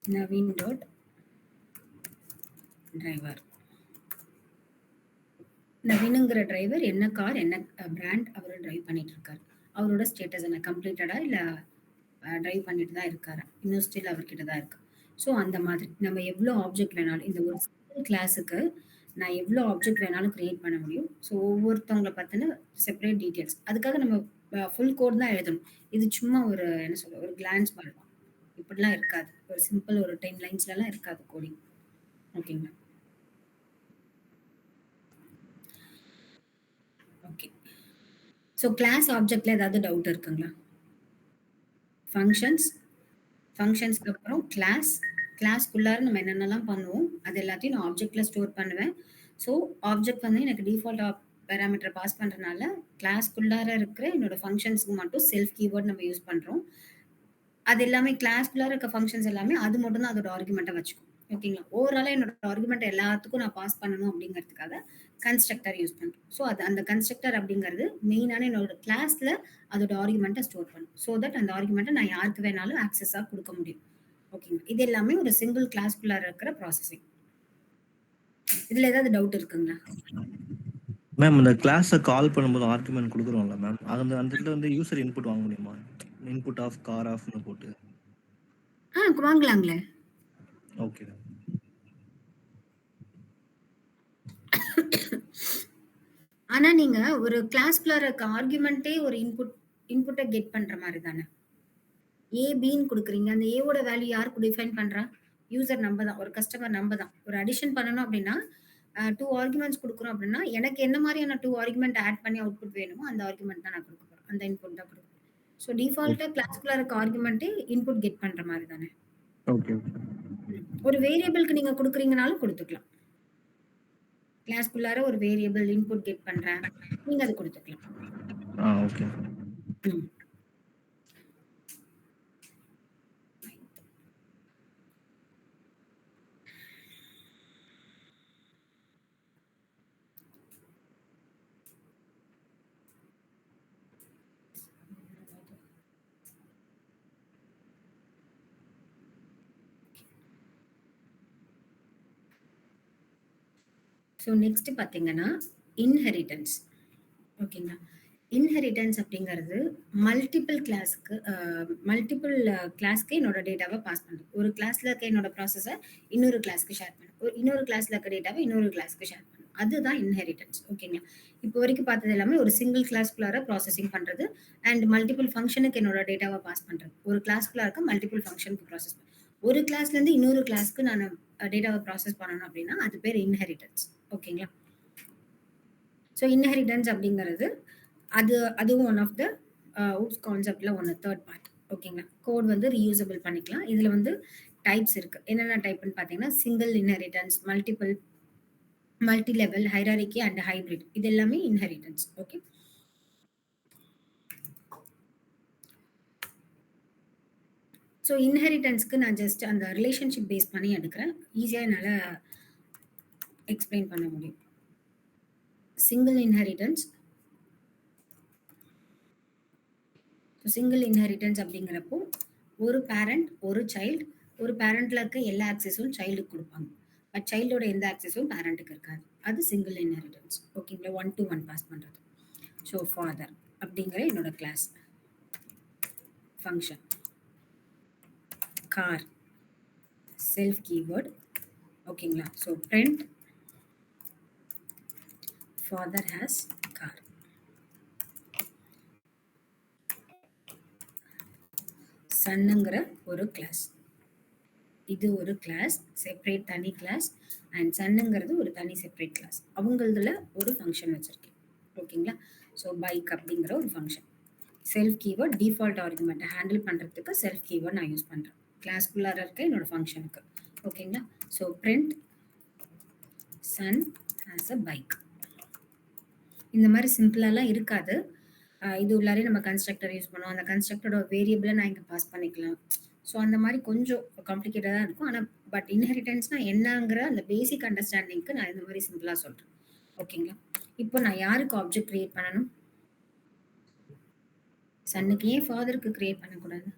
Naveen dot driver. நவீனுங்கிற டிரைவர் என்ன கார், என்ன பிராண்ட் அவரு டிரைவ் பண்ணிட்டு இருக்காரு. அவரோட ஸ்டேட்டஸ் என்ன கம்ப்ளீட்டடா இல்ல டிரைவ் பண்ணிட்டு தான் இருக்காரா? இன்னும் ஸ்டில் அவர்கிட்ட தான் இருக்கு. ஸோ அந்த மாதிரி நம்ம எவ்ளோ ஆப்ஜெக்ட் வேணாலும் இந்த ஒரு சிங்கிள் கிளாஸுக்கு நான் எவ்ளோ ஆப்ஜெக்ட் வேணாலும் கிரியேட் பண்ண முடியும். ஸோ ஒவ்வொருத்தவங்கள பத்தின செப்பரேட் டீட்டெயில்ஸ். அதுக்காக நம்ம ஃபுல் கோட் தான் எழுதணும். இது சும்மா ஒரு என்ன சொல்ல ஒரு கிளான்ஸ் மாதிரி தான். இப்படிலாம் இருக்காது. ஒரு சிம்பிள் ஒரு 10 லைன்ஸ்லலாம் இருக்காது கோடிங். ஓகேங்களா? ஓகே. ஸோ கிளாஸ் ஆப்ஜெக்ட்ல ஏதாவது டவுட் இருக்குங்களா? ஃபங்ஷன்ஸ், ஃபங்ஷன்ஸ்க்கு அப்புறம் கிளாஸ், கிளாஸ்க்குள்ளார நம்ம என்னென்னலாம் பண்ணுவோம், அது எல்லாத்தையும் நான் ஆப்ஜெக்ட்ல ஸ்டோர் பண்ணுவேன். ஸோ ஆப்ஜெக்ட் வந்து எனக்கு டிஃபால்ட் பேராமீட்டர் பாஸ் பண்றனால, கிளாஸ்க்குள்ளார இருக்கிற என்னோட ஃபங்ஷன்ஸ்க்கு மட்டும் செல்ஃப் கீவர்ட் நம்ம யூஸ் பண்றோம். அது எல்லாமே கிளாஸ்க்குள்ளார இருக்க ஃபங்ஷன்ஸ் எல்லாமே அது மட்டும் தான் அதோட ஆர்குமெண்ட்டா வச்சுக்கும். ஓகேங்களா? ஓவராலா என்னோட ஆர்குமெண்ட் எல்லாத்துக்கும் நான் பாஸ் பண்ணணும் அப்படிங்கிறதுக்காக கன்ஸ்ட்ரக்டர் யூஸ் பண்றோம். ஸோ அது அந்த கன்ஸ்ட்ரக்டர் அப்படிங்கிறது மெயினான என்னோட கிளாஸ்ல அதோட ஆர்குமெண்ட்ட ஸ்டோர் பண்ணும். ஸோ தட் அந்த ஆர்குமெண்ட்ட நான் யாருக்கு வேணாலும் ஆக்சஸா குடுக்க முடியும். ஓகேங்களா? இது எல்லாமே ஒரு சிங்கிள் கிளாஸ்க்குள்ளார இருக்கிற ப்ராசஸிங். இதுல ஏதாவது டவுட் இருக்குங்களா? மேம் இந்த கிளாஸ கால் பண்ணும்போது ஆர்குமென்ட் குடுக்குறோம்ல மேம். அது அந்த அந்த இடத்துல வந்து யூசர் இன்புட் வாங்க முடியுமா? இன்புட் ஆஃப் கார் ஆஃப்னு போட்டு. வாங்கலாங்களே. ஓகே. ஆனா நீங்க ஒரு கிளாஸ்க்குள்ளார இருக்க ஆர்குமெண்ட்டே ஒரு இன்புட்ட கெட் பண்ற மாரி தானே. ஏ, பின்னு குடுக்குறீங்க. அந்த ஏவோட வேல்யூ யாருக்கு டிஃபைன் பண்றா? யூசர் நம்ப தான். ஒரு கஸ்டமர் நம்ப தான். ஒரு அடிஷன் பண்ணணும் அப்டின்னா, 2 ஆர்குமெண்ட்ஸ் குடுக்குறோம் அப்டின்னா, எனக்கு என்ன மாரியான 2 ஆர்குமெண்ட் ஆட் பண்ணி அவுட்புட் வேணுமோ, அந்த ஆர்குமெண்ட் தான் நான் குடுக்க போறேன். அந்த இன்புட் தான் குடுக்க போறேன். ஸோ டிஃபால்ட்டா கிளாஸ்க்குள்ள இருக்க ஆர்குமெண்ட்டே இன்புட் கெட் பண்ற மாரி தானே. Okay, okay. ஒரு வேரியபிள்க்கு நீங்க குடுக்குறீங்கனாலும் குடுத்துக்கலாம். கிளாஸ்க்குள்ளார ஒரு வேரியபிள் இன்புட் கெட் பண்றேன். நீங்க அத குடுத்துக்கலாம். ஓகே. ம். ஸோ நெக்ஸ்ட் பார்த்தீங்கன்னா, இன்ஹெரிட்டன்ஸ். ஓகேங்களா? இன்ஹெரிட்டன்ஸ் அப்படிங்கிறது மல்டிபிள் கிளாஸ்க்கு கிளாஸ்க்கு என்னோட டேட்டாவ பாஸ் பண்றது. ஒரு கிளாஸ்ல இருக்க என்னோட ப்ராசஸ இன்னொரு கிளாஸ்க்கு ஷேர் பண்ணும். இன்னொரு கிளாஸ்ல இருக்க டேட்டாவ இன்னொரு கிளாஸ்க்கு ஷேர் பண்ணும். அதுதான் இன்ஹெரிட்டன்ஸ். ஓகேங்களா? இப்போ வரைக்கும் பார்த்தது எல்லாமே ஒரு சிங்கிள் கிளாஸ்க்குள்ளார ப்ராசஸிங் பண்றது அண்ட் மல்டிபிள் ஃபங்ஷனுக்கு என்னோட டேட்டாவ பாஸ் பண்றது. ஒரு கிளாஸ்க்குள்ள இருக்க மல்டிபிள் ஃபங்ஷனுக்கு ப்ராசஸ் ஒரு கிளாஸ்ல இருந்து இன்னொரு கிளாஸ்க்கு நானு டேட்டாவ ப்ராசஸ் பண்ணணும் அப்படின்னா, அது பேர் இன்ஹெரிட்டன்ஸ். ஓகேங்களா? ஸோ இன்ஹெரிட்டன்ஸ் அப்படிங்கிறது அதுவும் ஒன் ஆஃப் த ஊப்ஸ் கான்செப்ட்ல ஒன்னு தேர்ட் பார்ட். ஓகேங்களா? கோட் வந்து ரீயூசபிள் பண்ணிக்கலாம். இதுல வந்து டைப்ஸ் இருக்கு. என்னென்ன டைப்ன்னு பார்த்தீங்கன்னா, single inheritance, multi level, hierarchy and hybrid. இது எல்லாமே இன்ஹெரிட்டன்ஸ். ஓகே. ஸோ இன்ஹெரிட்டன்ஸ்க்கு நான் ஜஸ்ட் அந்த ரிலேஷன்ஷிப் பேஸ் பண்ணி எடுக்கிறேன். ஈஸியா என்னால எக்ஸ்பிளைன் பண்ண முடியும். சிங்கிள் இன்ஹெரிட்டன்ஸ் சிங்கிள் இன்ஹெரிட்டன்ஸ் அப்படிங்கிறப்போ ஒரு பேரண்ட் ஒரு சைல்டு ஒரு பேரண்ட்ல இருக்க எல்லா ஆக்சஸும் சைல்டுக்கு கொடுப்பாங்க. பட் சைல்டோட எந்த ஆக்சஸும் பேரண்ட்டுக்கு இருக்காது. அது சிங்கிள் இன்ஹெரிட்டன்ஸ். ஓகேங்களா? 1 to 1 பாஸ் பண்றது. ஸோ ஃபாதர் அப்படிங்கிற என்னோட class function. Car self keyword. ஓகேங்களா? So print father has car. சன்னுங்கிற ஒரு கிளாஸ், இது ஒரு கிளாஸ் செப்பரேட் தனி கிளாஸ், அண்ட் சன்னுங்கிறது ஒரு தனி செப்பரேட் கிளாஸ். அவங்களதுல ஒரு ஃபங்க்ஷன் வச்சிருக்கேன். ஓகேங்களா? ஸோ பைக் அப்படிங்கிற ஒரு ஃபங்க்ஷன். செல்ஃப் கீவேர்ட் டிஃபால்ட் ஆர்குமெண்ட்டை ஹேண்டில் பண்ணுறதுக்கு செல்ஃப் கீவேர்ட் நான் யூஸ் பண்ணுறேன் கிளாஸ்க்குள்ளார இருக்க என்னோட ஃபங்க்ஷனுக்கு. ஓகேங்களா? So print son has a bike. இந்த மாதிரி சிம்பிளாலாம் இருக்காது. இது உள்ளாரே நம்ம கன்ஸ்ட்ரக்டர் யூஸ் பண்ணுவோம். அந்த கன்ஸ்ட்ரக்டரோட வேரியபிளை நான் இங்கே பாஸ் பண்ணிக்கலாம். ஸோ அந்த மாதிரி கொஞ்சம் காம்ப்ளிகேட்டடாக தான் இருக்கும். ஆனால் பட் இன்ஹெரிட்டன்ஸ்னா என்னங்கிற அந்த பேசிக் அண்டர்ஸ்டாண்டிங்க்கு நான் இந்த மாதிரி சிம்பிளாக சொல்கிறேன். ஓகேங்களா? இப்போ நான் யாருக்கு ஆப்ஜெக்ட் கிரியேட் பண்ணணும்? சன்னுக்கு. ஏன் ஃபாதருக்கு கிரியேட் பண்ணக்கூடாது?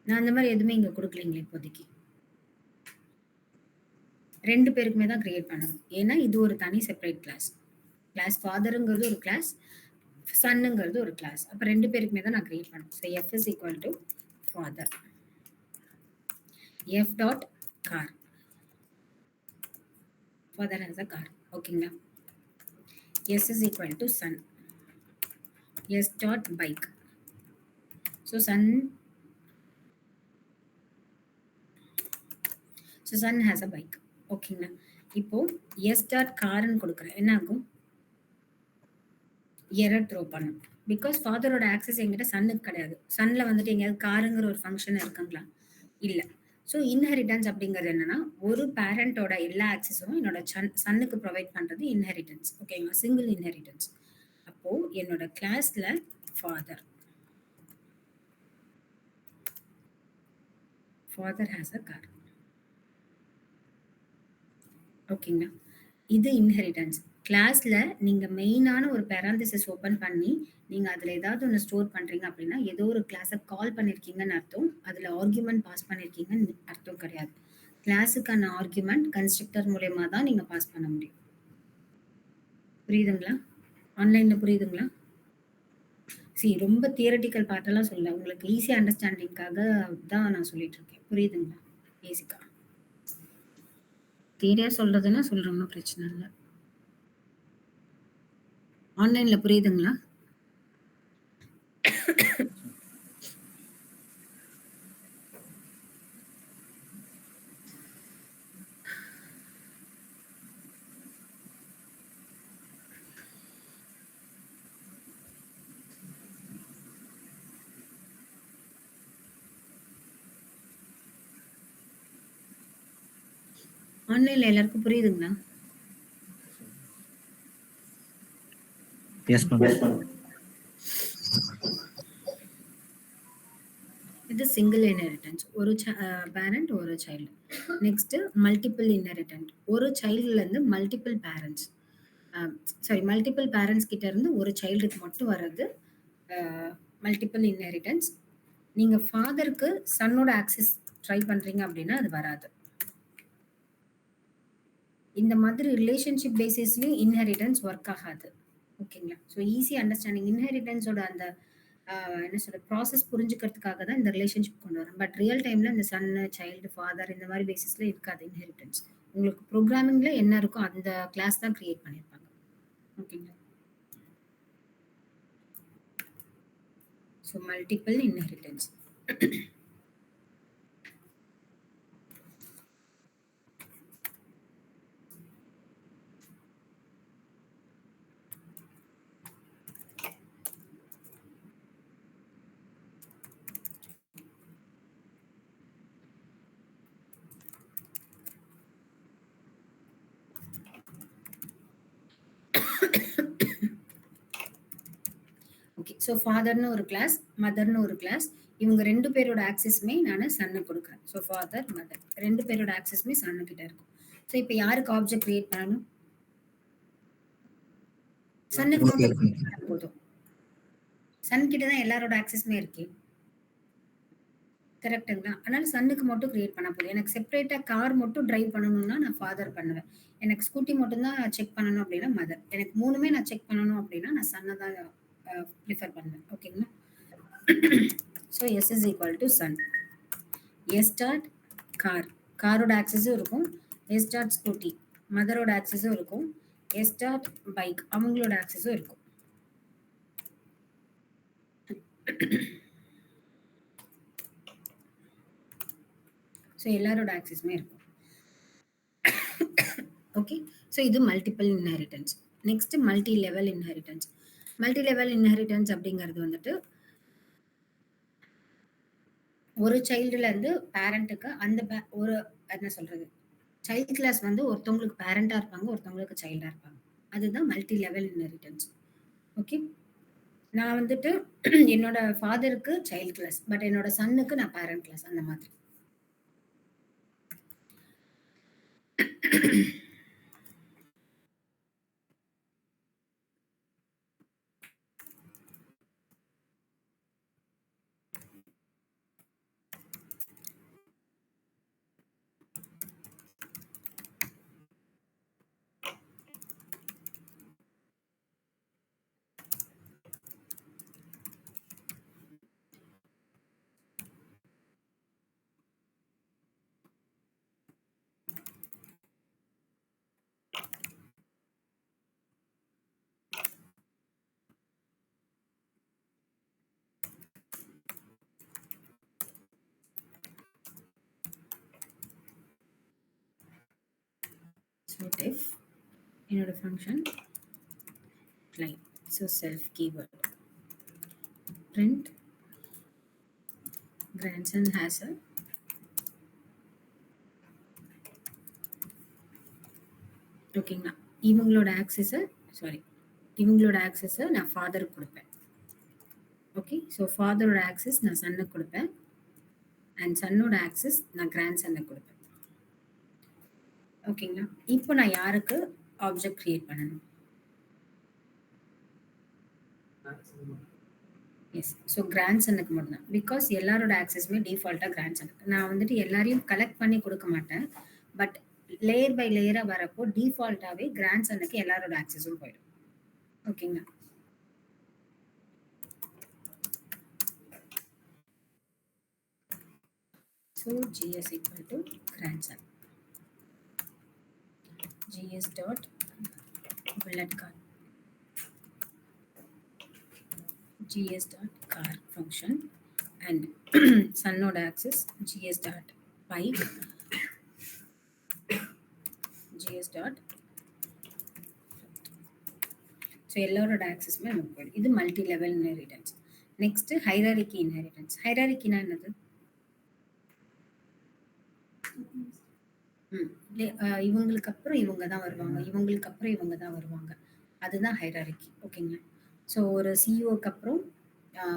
நான் அந்த மாதிரி எதுவுமே இங்கே கொடுக்கலைங்களே இப்போதைக்கு. 2 பேருக்குமே தான் கிரியேட் பண்ணணும். ஏன்னா இது ஒரு தனி செப்பரேட் கிளாஸ். கிளாஸ் ஃபாதருங்கிறது ஒரு கிளாஸ், சன்னுங்கிறது ஒரு கிளாஸ். அப்போ 2 பேருக்குமே தான் நான் கிரியேட் பண்ணணும். So f is equal to father. f dot car. Father has a car. ஓகேங்களா? s is equal to son. s dot bike. So son has a bike. ஓகேங்களா? இப்போ s dot carன்னு கொடுக்குறேன். என்ன ஆகும்? எரர் த்ரோ பண்ணும். Because ஃபாதரோட access என்கிட்ட சன்னுக்கு கிடையாது. சன்ல வந்துட்டு எங்கேயாவது காருங்கிற ஒரு ஃபங்க்ஷன் இருக்குங்களா? இல்லை. ஸோ இன்ஹெரிட்டன்ஸ் அப்படிங்கிறது என்னன்னா, ஒரு பேரண்டோட எல்லா ஆக்சஸும் என்னோட சன்னுக்கு ப்ரொவைட் பண்றது இன்ஹெரிட்டன்ஸ். ஓகேங்களா? Single inheritance. அப்போ என்னோட கிளாஸ்ல ஃபாதர் ஹேஸ் அ கார். ஓகேங்களா? இது இன்ஹெரிட்டன்ஸ். கிளாஸ்ல நீங்க மெயினான ஒரு பேராந்திசிஸ் ஓபன் பண்ணி நீங்க அதுல ஏதாவது ஒன்று ஸ்டோர் பண்றீங்க அப்படின்னா ஏதோ ஒரு கிளாஸை கால் பண்ணிருக்கீங்கன்னு அர்த்தம். அதுல ஆர்குமெண்ட் பாஸ் பண்ணிருக்கீங்கன்னு அர்த்தம் கிடையாது. கிளாஸுக்கான ஆர்குமெண்ட் கன்ஸ்ட்ரக்டர் மூலயமா தான் நீங்க பாஸ் பண்ண முடியும். புரியுதுங்களா? ஆன்லைன்ல புரியுதுங்களா? ரொம்ப தியரட்டிக்கல் பார்ட்டெல்லாம் சொல்ல, உங்களுக்கு ஈஸி அண்டர்ஸ்டாண்டிங்காக தான் நான் சொல்லிட்டு இருக்கேன். புரியுதுங்களா? பேசிக்கா தியரியா சொல்றதுன்னா சொல்றேன், ஒன்றும் பிரச்சனை இல்லை. ஆன்லைன்ல புரியுதுங்களா? ஆன்லைன்ல எல்லாருக்கும் புரியுதுங்களா? Yes ma'am. இது சிங்கிள் இன்ஹெரிட்டன்ஸ், ஒரு பேரண்ட் ஒரு சைல்டு. நெக்ஸ்ட் மல்டிபிள் இன்ஹெரிட்டன்ட், ஒரு சைல்டுல இருந்து மல்டிபிள் பேரண்ட்ஸ், மல்டிபிள் பேரண்ட்ஸ் கிட்ட இருந்து ஒரு சைல்டுக்கு மட்டும் வர்றது மல்டிபிள் இன்ஹெரிட்டன்ஸ். நீங்க ஃபாதருக்கு சன்னோட ஆக்சஸ் ட்ரை பண்றீங்க அப்படின்னா அது வராது. இந்த மாதிரி ரிலேஷன்ஷிப் பேசிஸ்லயும் இன்ஹெரிட்டன்ஸ் ஒர்க் ஆகாது. ஓகேங்களா? ஸோ ஈஸி அண்டர்ஸ்டாண்டிங் இன்ஹெரிட்டன்ஸோட அந்த என்ன சொல்ற ப்ராசஸ் புரிஞ்சுக்கிறதுக்காக தான் இந்த ரிலேஷன்ஷிப் கொண்டு வரேன். பட் ரியல் டைம்ல இந்த சன்னு சைல்டு ஃபாதர் இந்த மாதிரி பேசிஸ்ல இருக்காது இன்ஹெரிட்டன்ஸ். உங்களுக்கு ப்ரோக்ராமிங்ல என்ன இருக்கோ அந்த கிளாஸ் தான் கிரியேட் பண்ணியிருப்பாங்க. ஓகேங்களா? So multiple inheritance. Okay, so ஃபாதர்னு ஒரு கிளாஸ், மதர்னு ஒரு கிளாஸ். இவங்க 2 பேரோட ஆக்சஸுமே நான் சன்னு கொடுக்குறேன். ஸோ ஃபாதர் மதர் 2 பேரோட ஆக்சஸுமே சன்னு கிட்ட இருக்கும். ஸோ இப்போ யாருக்கு ஆப்ஜெக்ட் கிரியேட் பண்ணணும்? சன்னுக்கு. போதும். சன் கிட்ட தான் எல்லாரோட ஆக்சஸுமே இருக்கு. கரெக்ட்டுங்களா? அதனால சன்னுக்கு மட்டும் கிரியேட் பண்ணா போதும். எனக்கு செப்பரேட்டா கார் மட்டும் டிரைவ் பண்ணணும்னா நான் ஃபாதர் பண்ணுவேன். எனக்கு ஸ்கூட்டி மட்டும் தான் செக் பண்ணணும் அப்படின்னா மதர். எனக்கு 3மே நான் செக் பண்ணணும் அப்படின்னா நான் சன்ன தான் பிரிஃபர் பண்ணுவேன். ஓகேங்களா? So S is equal to son. S dot car. காரோட ஆக்சஸும் இருக்கும். S dot Scooty. மதரோட ஆக்சஸும் இருக்கும். S dot bike. அவங்களோட ஆக்சஸும் இருக்கும். ஸோ எல்லாரோட ஆக்சஸுமே இருக்கும். ஓகே. ஸோ இது multiple inheritance. Next multi level inheritance. Multi level inheritance அப்படிங்கிறது வந்துட்டு ஒரு சைல்டுல இருந்து பேரண்ட்டுக்கு அந்த ஒரு என்ன சொல்றது சைல்ட் கிளாஸ் வந்து ஒருத்தவங்களுக்கு பேரண்டா இருப்பாங்க, ஒருத்தவங்களுக்கு சைல்டா இருப்பாங்க. அதுதான் மல்டி லெவல் இன்ஹெரிட்டன்ஸ். ஓகே. நான் வந்துட்டு என்னோட ஃபாதருக்கு சைல்ட் கிளாஸ், பட் என்னோட சன்னுக்கு நான் பேரண்ட் கிளாஸ் அந்த மாதிரி. So if என்னோட function line. So self keyword print grandson has a ஓகேங்களா? இவங்களோட ஆக்சஸை இவங்களோட ஆக்சஸை நான் ஃபாதருக்கு கொடுப்பேன். ஓகே. ஸோ ஃபாதரோட ஆக்சஸ் நான் சன்னுக்கு கொடுப்பேன் அண்ட் சன்னோட ஆக்சஸ் நான் கிராண்ட் சன்னுக்கு கொடுப்பேன். ஓகேங்களா? இப்போ நான் யாருக்கு ஆப்ஜெக்ட் கிரியேட் பண்ணணும்? எஸ். ஸோ கிராண்ட் சன்னுக்கு மட்டும் தான். பிகாஸ் எல்லாரோட ஆக்சஸுமே டிஃபால்ட்டாக கிராண்ட் சன்னுக்கு. நான் வந்துட்டு எல்லாரையும் கலெக்ட் பண்ணி கொடுக்க மாட்டேன். பட் லேயர் பை லேயராக வரப்போ டிஃபால்ட்டாகவே கிராண்ட் சன்னுக்கு எல்லாரோட ஆக்சஸும் போயிடும். ஓகேங்களா? So gs equal to grandson. gs dot bullet car. gs dot car function and son node access gs dot bike gs dot. So எல்லாரோட ஆக்சஸுமே நமக்கு போயிடும். இது multi level inheritance. Next hierarchy inheritance. ஹைராரிக்கினா என்னது? இவங்களுக்கு அப்புறம் இவங்க தான் வருவாங்க, இவங்களுக்கு அப்புறம் இவங்க தான் வருவாங்க. அதுதான் ஹைராரிக்கி. ஓகேங்களா? ஸோ ஒரு சிஇஓக்கு அப்புறம்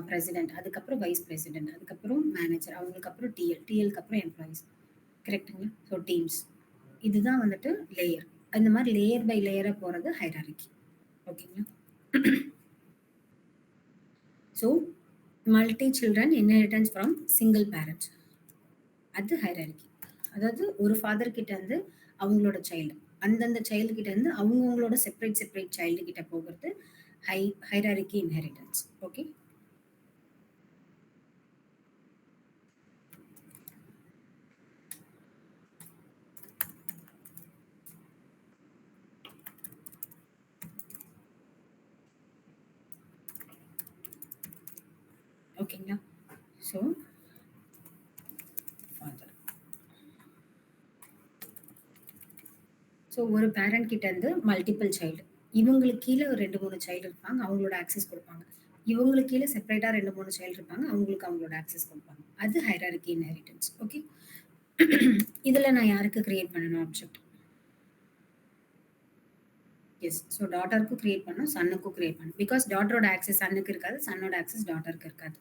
பிரசிடென்ட், அதுக்கப்புறம் வைஸ் பிரசிடென்ட், அதுக்கப்புறம் மேனேஜர், அவங்களுக்கு அப்புறம் டிஎல்க்கு அப்புறம் எம்ப்ளாயிஸ். கரெக்டுங்களா? So teams. இதுதான் வந்துட்டு லேயர். இந்த மாதிரி லேயர் பை லேயராக போகிறது ஹைராரிக்கி. ஓகேங்களா? So multi children inheritance from single parents, அது ஹைராரிக்கி. அதாவது ஒரு ஃபாதர் கிட்ட இருந்து அவங்களோட சைல்டு, அந்தந்த சைல்டு கிட்ட இருந்து அவங்கவுங்களோட செப்பரேட் சைல்டு கிட்ட போகிறது ஹைராரிக்கி இன்ஹெரிட்டன்ஸ். ஓகே. ஓகேங்களா? So father. ஸோ ஒரு பேரண்ட் கிட்ட இருந்து மல்டிபிள் சைல்டு, இவங்களுக்கு கீழே ஒரு 2-3 சைல்டு இருப்பாங்க, அவங்களோட ஆக்சஸ் கொடுப்பாங்க. இவங்களுக்கு கீழே செப்பரேட்டாக 2-3 சைல்டு இருப்பாங்க, அவங்களுக்கு அவங்களோட ஆக்சஸ் கொடுப்பாங்க. அது ஹைராரிக்கி இன்ஹெரிட்டன்ஸ். ஓகே. இதில் நான் யாருக்கு கிரியேட் பண்ணணும் ஆப்ஜெக்ட்? எஸ். ஸோ டாட்டருக்கும் கிரியேட் பண்ணணும், சன்னுக்கும் கிரியேட் பண்ணணும். பிகாஸ் டாட்டரோட ஆக்சஸ் சன்னுக்கு இருக்காது, சன்னோட ஆக்சஸ் டாட்டருக்கு இருக்காது.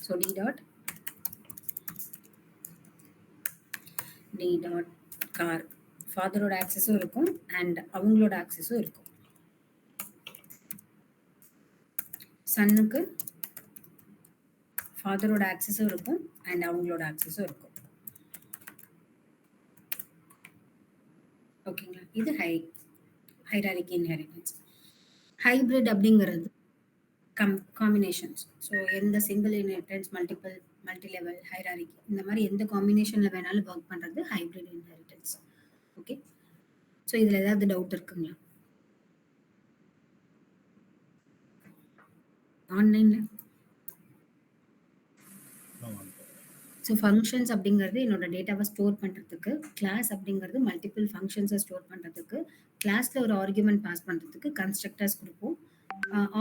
ஸோ டி டாட் கார் ஃபாதரோட ஆக்சஸும் இருக்கும் அண்ட் அவங்களோட ஆக்சஸும் இருக்கும். சன்னுக்கு ஃபாதரோட ஆக்சஸும் இருக்கும் அண்ட் அவங்களோட ஆக்சஸும் இருக்கும். ஓகேங்களா? இது ஹைரார்கி இன்ஹெரிட்டன்ஸ். ஹைபிரிட் அப்படிங்கிறது காம்பினேஷன்ஸ். ஸோ எந்த single inheritance, multi level, hierarchy இந்த மாதிரி எந்த காம்பினேஷன்ல வேணாலும் ஒர்க் பண்றது ஹைபிரிட் இன்ஹெரிட்டன்ஸ். ஓகே, ஸோ இதுல ஏதாவது டவுட் இருக்குங்களா? ஆன்லைன்ல ஸோ ஃபங்க்ஷன்ஸ் அப்படிங்கிறது என்னோட டேட்டாவை ஸ்டோர் பண்ணுறதுக்கு, கிளாஸ் அப்படிங்கிறது மல்டிபிள் ஃபங்க்ஷன்ஸை ஸ்டோர் பண்ணுறதுக்கு, கிளாஸில் ஒரு ஆர்குமெண்ட் பாஸ் பண்ணுறதுக்கு கன்ஸ்ட்ரக்டர்ஸ் கொடுப்போம்.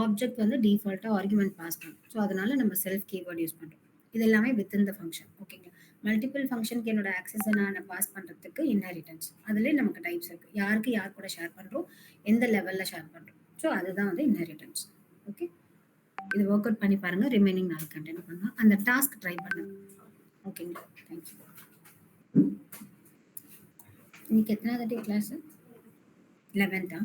ஆப்ஜெக்ட் வந்து டிஃபால்ட்டாக ஆர்குமெண்ட் பாஸ் பண்ணும். ஸோ அதனால நம்ம செல்ஃப் கீவேர்ட் யூஸ் பண்ணுறோம். இது எல்லாமே வித்தின் த ஃபங்க்ஷன். ஓகேங்களா? மல்டிபிள் ஃபங்க்ஷனுக்கு என்னோட ஆக்சஸை நான் பாஸ் பண்ணுறதுக்கு இன்ஹெரிட்டன்ஸ். அதுலேயே நமக்கு டைப்ஸ் இருக்குது. யாருக்கு யார் கூட ஷேர் பண்ணுறோம், எந்த லெவலில் ஷேர் பண்ணுறோம். ஸோ அதுதான் வந்து இன்ஹெரிட்டன்ஸ். ஓகே, இது ஒர்க் அவுட் பண்ணி பாருங்க. ரிமைனிங் நாள் கண்டினியூ பண்ணலாம். அந்த டாஸ்க் ட்ரை பண்ணுங்க. ஓகேங்களா? தேங்க்யூ. இன்னைக்கு எத்தனாவது டே கிளாஸ்? 11th.